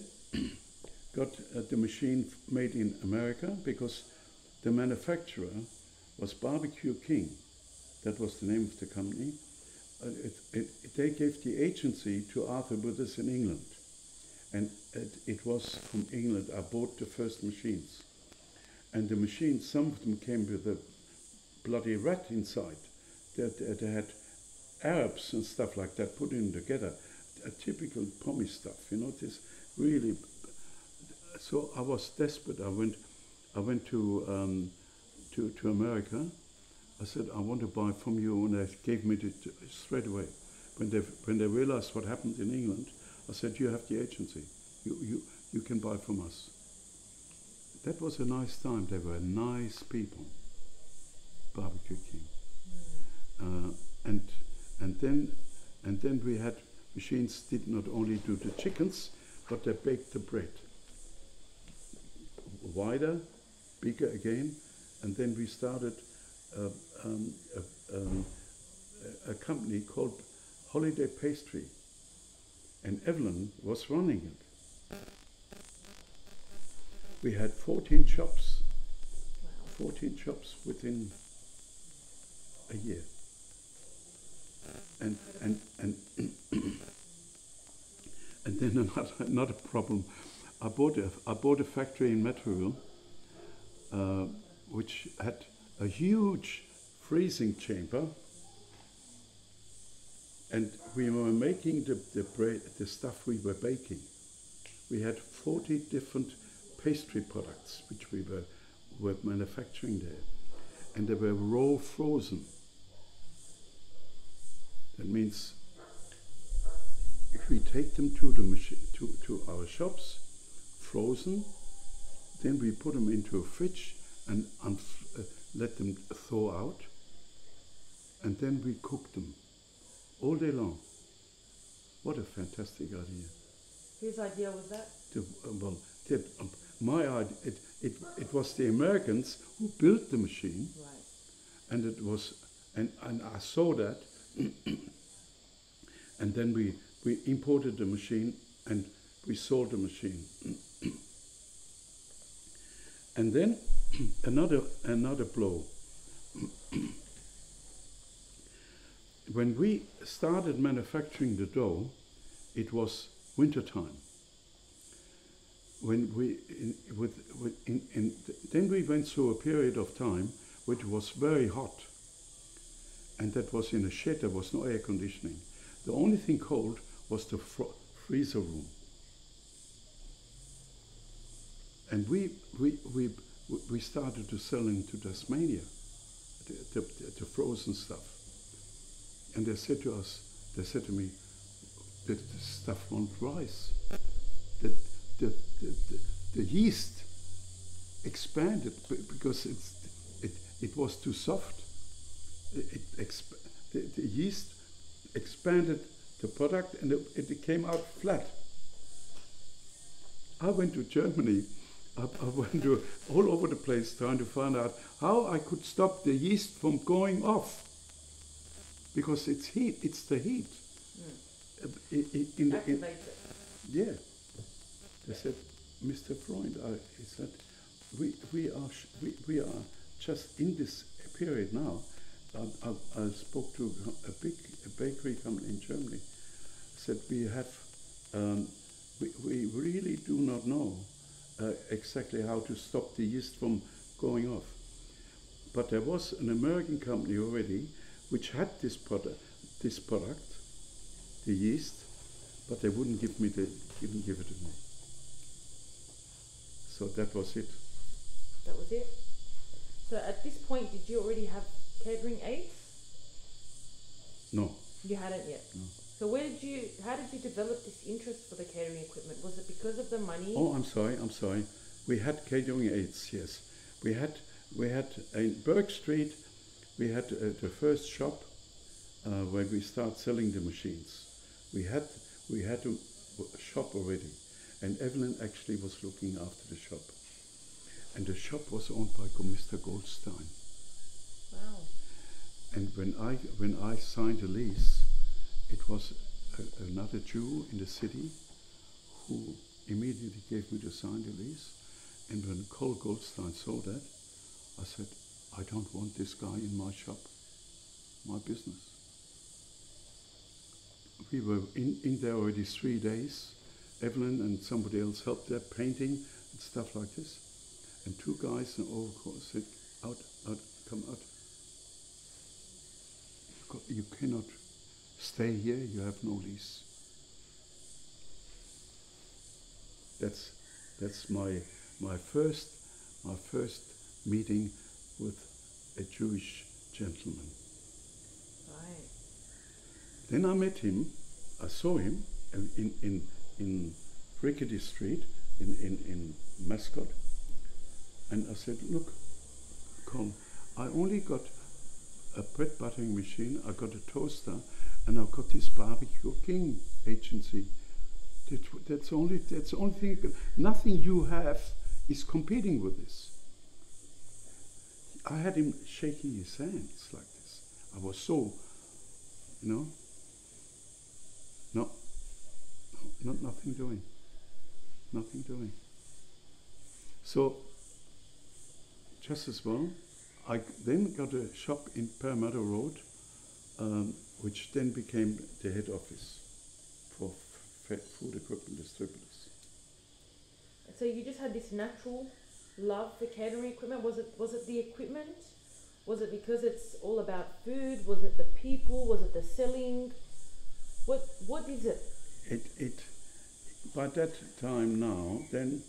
got the machine made in America because the manufacturer was Barbecue King. That was the name of the company. They gave the agency to Arthur Brothers in England. And it was from England I bought the first machines. And the machines, some of them came with a bloody rat inside. They had Arabs and stuff like that put in together. A typical pommy stuff, this really. So I was desperate. I went to America. I said, I want to buy from you, and they gave me it straight away. When they realized what happened in England, I said, you have the agency. You can buy from us. That was a nice time. They were nice people. Barbecue King. And then we had machines did not only do the chickens, but they baked the bread. Wider, bigger again, and then we started a company called Holiday Pastry, and Evelyn was running it. We had 14 shops. Wow. 14 shops within a year. And then another problem. I bought a factory in Metreville, which had a huge freezing chamber, and we were making the bread, the stuff we were baking. We had 40 different pastry products which we were manufacturing there, and they were raw frozen. That means if we take them to the machine, to our shops, frozen, then we put them into a fridge and let them thaw out, and then we cook them all day long. What a fantastic idea! Whose idea was that? My idea. It was the Americans who built the machine, right? And it was, and I saw that, and then we we imported the machine and we sold the machine. And then another blow. When we started manufacturing the dough, it was winter time. When then we went through a period of time which was very hot, and that was in a shed. There was no air conditioning. The only thing cold was the freezer room. And we started to sell into Tasmania, the frozen stuff. And they said to me, that the stuff won't rise. The yeast expanded because it was too soft. The yeast expanded the product and it came out flat. I went to Germany. I went to all over the place trying to find out how I could stop the yeast from going off. Because it's heat, it's the heat. Yeah. They said, Mr. Fruend, he said, we are just in this period now. I spoke to a bakery company in Germany. Said we have, we really do not know exactly how to stop the yeast from going off. But there was an American company already which had this product, the yeast, but they wouldn't give it to me. So that was it. That was it. So at this point, did you already have catering aids? No. You hadn't yet? No. So how did you develop this interest for the catering equipment? Was it because of the money? Oh, I'm sorry. We had catering aids, yes. We had in Burke Street, we had the first shop where we started selling the machines. We had a shop already, and Evelyn actually was looking after the shop. And the shop was owned by Mr. Goldstein. Wow. And when I signed a lease, it was another Jew in the city who immediately gave me to sign the lease. And when Karl Goldstein saw that, I said, I don't want this guy in my shop, my business. We were in there already 3 days. Evelyn and somebody else helped there, painting and stuff like this. And 2 guys in overcoat said, out, come out. You cannot stay here, you have no lease. That's my first meeting with a Jewish gentleman. Right. Then I met him. I saw him in Rickety Street in Mascot, and I said, "Look, Karl, I only got a bread buttering machine. I got a toaster, and I've got this barbecue king agency. That's the only thing. Nothing you have is competing with this." I had him shaking his hands like this. I was so, nothing doing. So, just as well, I then got a shop in Parramatta Road, which then became the head office for food equipment distributors. So you just had this natural love for catering equipment. Was it the equipment? Was it because it's all about food? Was it the people? Was it the selling? What is it? It by that time now, then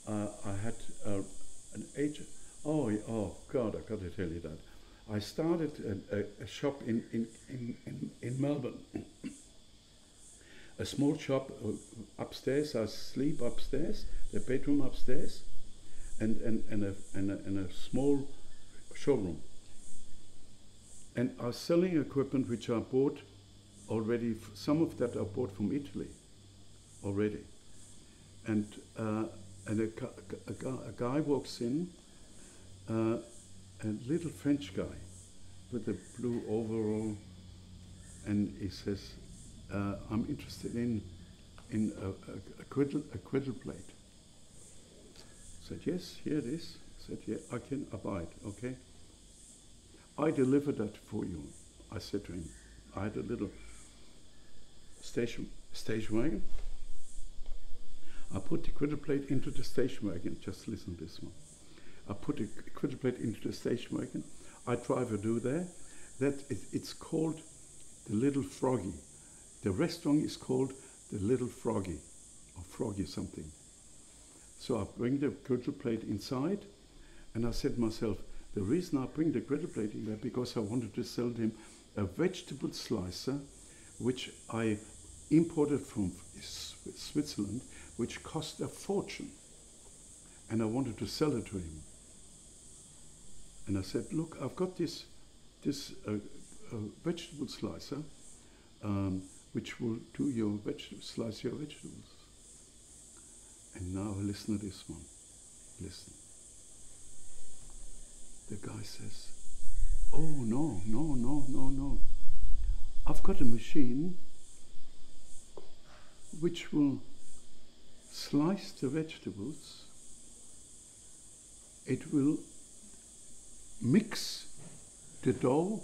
I had an agent. Oh God! I got to tell you that I started a shop in Melbourne. A small shop upstairs. I sleep upstairs, the bedroom upstairs, and a small showroom. And I was selling equipment which I bought already. Some of that I bought from Italy already. And a guy walks in, a little French guy with a blue overall, and he says, I'm interested in a griddle plate. Said, yes, here it is. Said, yeah, I can abide, okay? I deliver that for you. I said to him, I had a little station wagon. I put the griddle plate into the station wagon. Just listen to this one. I put the griddle plate into the station wagon. I drive a do there. It's called the Little Froggy. The restaurant is called the Little Froggy, or Froggy something. So I bring the griddle plate inside, and I said to myself, the reason I bring the griddle plate in there because I wanted to sell him a vegetable slicer, which I imported from Switzerland, which cost a fortune, and I wanted to sell it to him. And I said, look, I've got this vegetable slicer, which will slice your vegetables. And now listen to this one. Listen. The guy says, oh, no. I've got a machine which will slice the vegetables. It will mix the dough,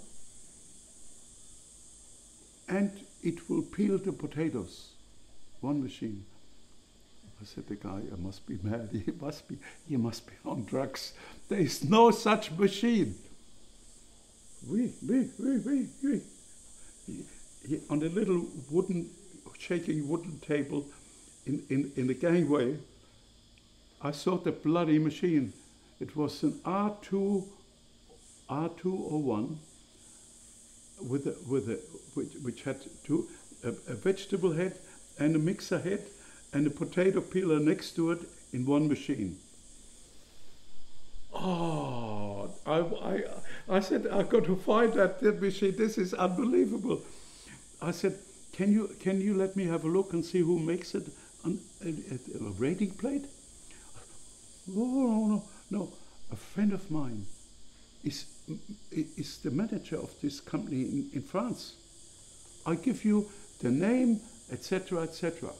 and it will peel the potatoes. One machine. I said, the guy, I must be mad. He must be on drugs. There is no such machine. He, on a little shaking wooden table in the gangway, I saw the bloody machine. It was an R201 which had a vegetable head and a mixer head and a potato peeler next to it in one machine. Oh, I said, I've got to find that machine. This is unbelievable. I said, can you let me have a look and see who makes it on a rating plate? Oh, no. A friend of mine is the manager of this company in France. I give you the name, etc., etc.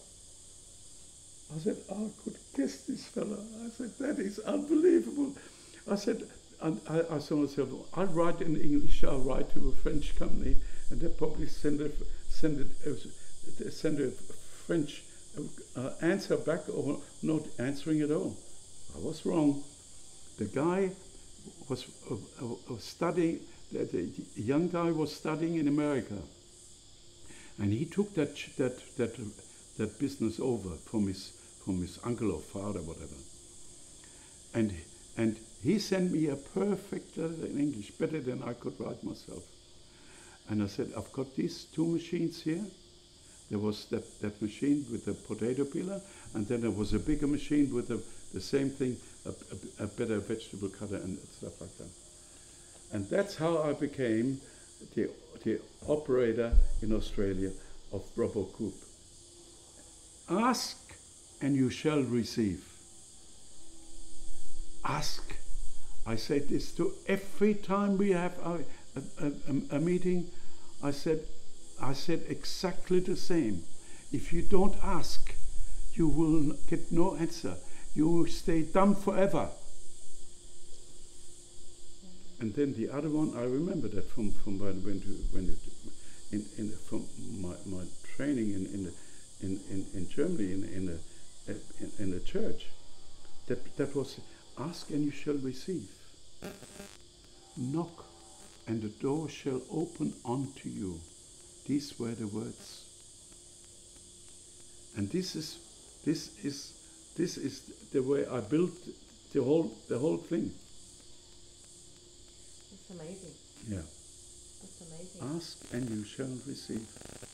I said, I could kiss this fella. I said, that is unbelievable. I said, and I saw myself, I'll write in English, I'll write to a French company, and they'll probably send a French answer back, or not answering at all. I was wrong. The guy was studying, the young guy was studying in America, and he took that business over from his uncle or father, whatever. And he sent me a perfect letter in English, better than I could write myself. And I said, I've got these two machines here. There was that machine with the potato peeler, and then there was a bigger machine with the same thing, a better vegetable cutter and stuff like that. And that's how I became the operator in Australia of RoboCoop. Ask and you shall receive. Ask. I say this to every time we have a meeting. I said exactly the same. If you don't ask, you will get no answer. You will stay dumb forever. And then the other one, I remember that from my training in Germany in the church. That was, ask and you shall receive. Knock and the door shall open unto you. These were the words. And this is the way I built the whole thing. That's amazing. Yeah. That's amazing. Ask and you shall receive. Yeah.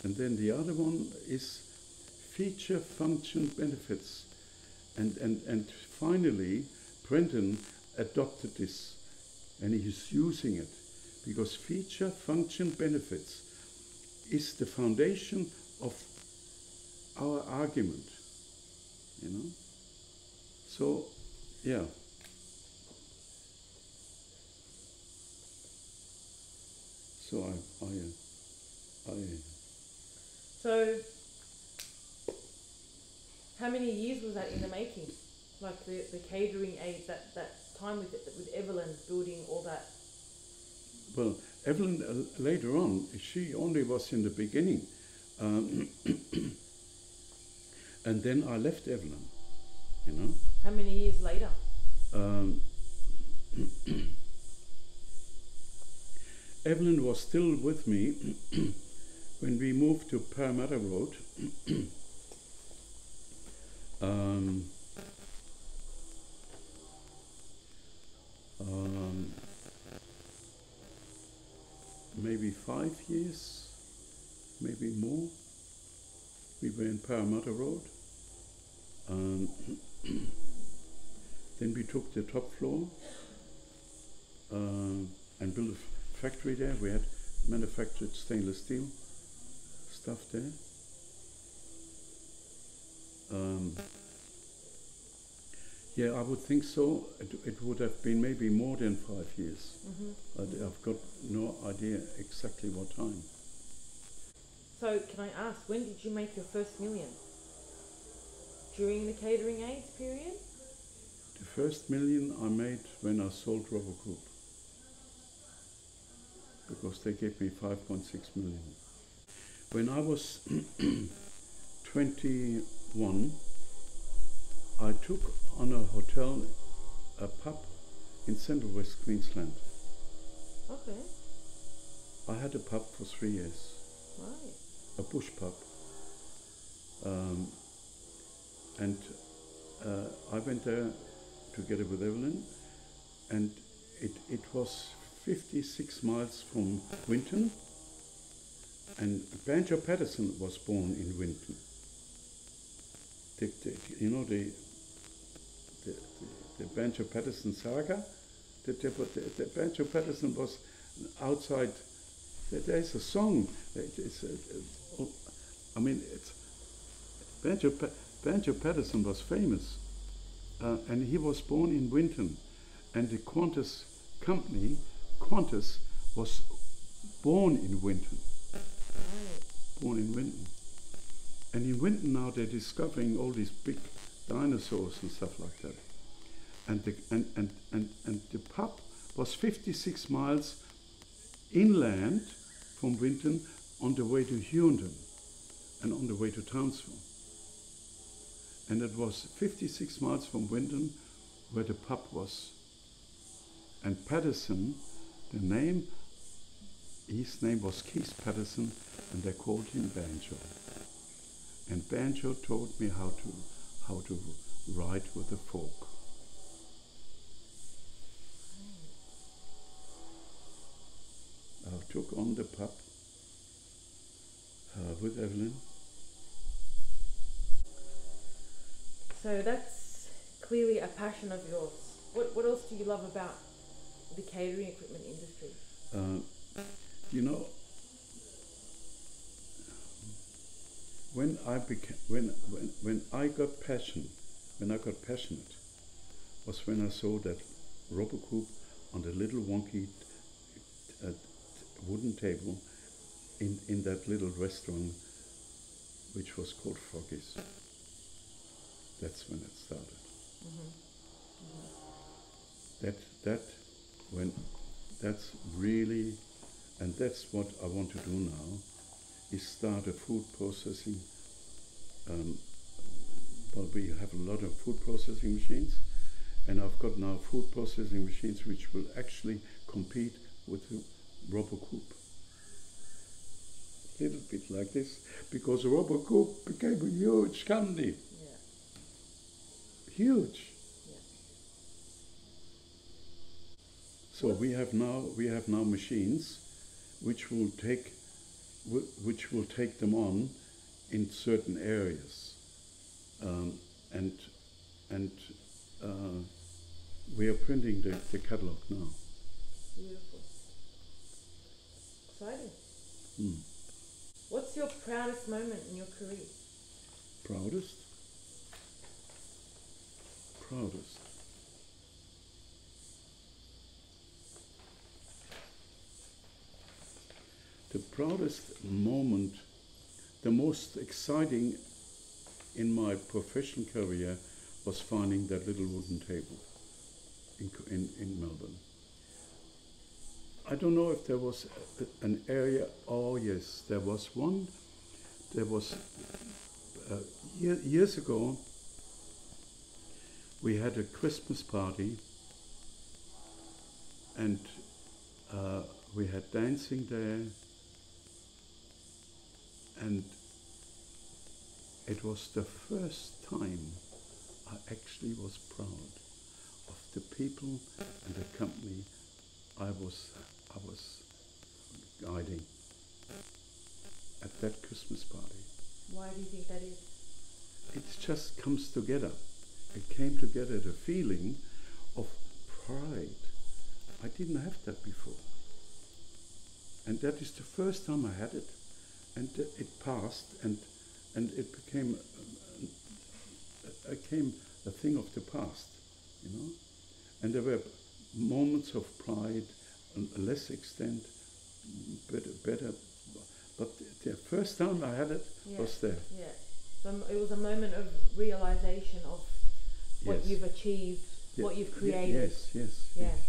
And then the other one is feature, function, benefits. And finally, Brendan adopted this, and he's using it, because feature, function, benefits is the foundation of our argument, you know. So, yeah. So So, how many years was that in the making? Like the catering aids, that time with Evelyn building all that? Well, Evelyn later on, she only was in the beginning. And then I left Evelyn, you know. How many years later? Evelyn was still with me when we moved to Parramatta Road. Maybe 5 years, maybe more. We were in Parramatta Road. Then we took the top floor and built a factory there. We had manufactured stainless steel stuff there. Yeah, I would think so. It would have been maybe more than 5 years. I've got no idea exactly what time. So can I ask, when did you make your first million? During the catering aids period? The first million I made when I sold Robocoupe, because they gave me 5.6 million. When I was 21, I took on a hotel, a pub in Central West Queensland. Okay. I had a pub for 3 years. Right. A bush pub. And I went there together with Evelyn, and it was 56 miles from Winton, and Banjo Patterson was born in Winton. You know the Banjo Patterson saga? The Banjo Patterson was outside. There's a song. Banjo Patterson was famous, and he was born in Winton, and the Qantas company, Qantas, was born in Winton. Born in Winton. And in Winton now they're discovering all these big dinosaurs and stuff like that. And the pub was 56 miles inland from Winton on the way to Hughenden and on the way to Townsville. And it was 56 miles from Winton where the pub was. And Patterson, his name was Keith Patterson, and they called him Banjo. And Banjo taught me how to write with a fork. I took on the pub with Evelyn. So that's clearly a passion of yours. What else do you love about the catering equipment industry? You know, when I got passionate, was when I saw that Robocoupe on the little wonky wooden table in that little restaurant, which was called Froggy's. That's when it started. That's really, and that's what I want to do now, is start a food processing. Well, we have a lot of food processing machines, and I've got now food processing machines which will actually compete with the Robocoupe. A little bit like this, because Robocoupe became a huge company. Yeah. Huge. Yeah. So we have now machines which will take them on in certain areas, and we are printing the catalog now. Beautiful. Exciting. What's your proudest moment in your career? Proudest? the proudest moment, the most exciting in my professional career was finding that little wooden table in Melbourne. I don't know if there was an area. Oh yes, there was one. There was years ago. We had a Christmas party, and we had dancing there, and it was the first time I actually was proud of the people and the company I was guiding at that Christmas party. Why do you think that is? It just comes together. It came together, the feeling of pride. I didn't have that before. And that is the first time I had it. And it passed, and it became a thing of the past, you know. And there were moments of pride, less extent, better. But the first time I had it was there. Yeah. So it was a moment of realization of what you've achieved, what you've created. Yes. Yeah. Yes.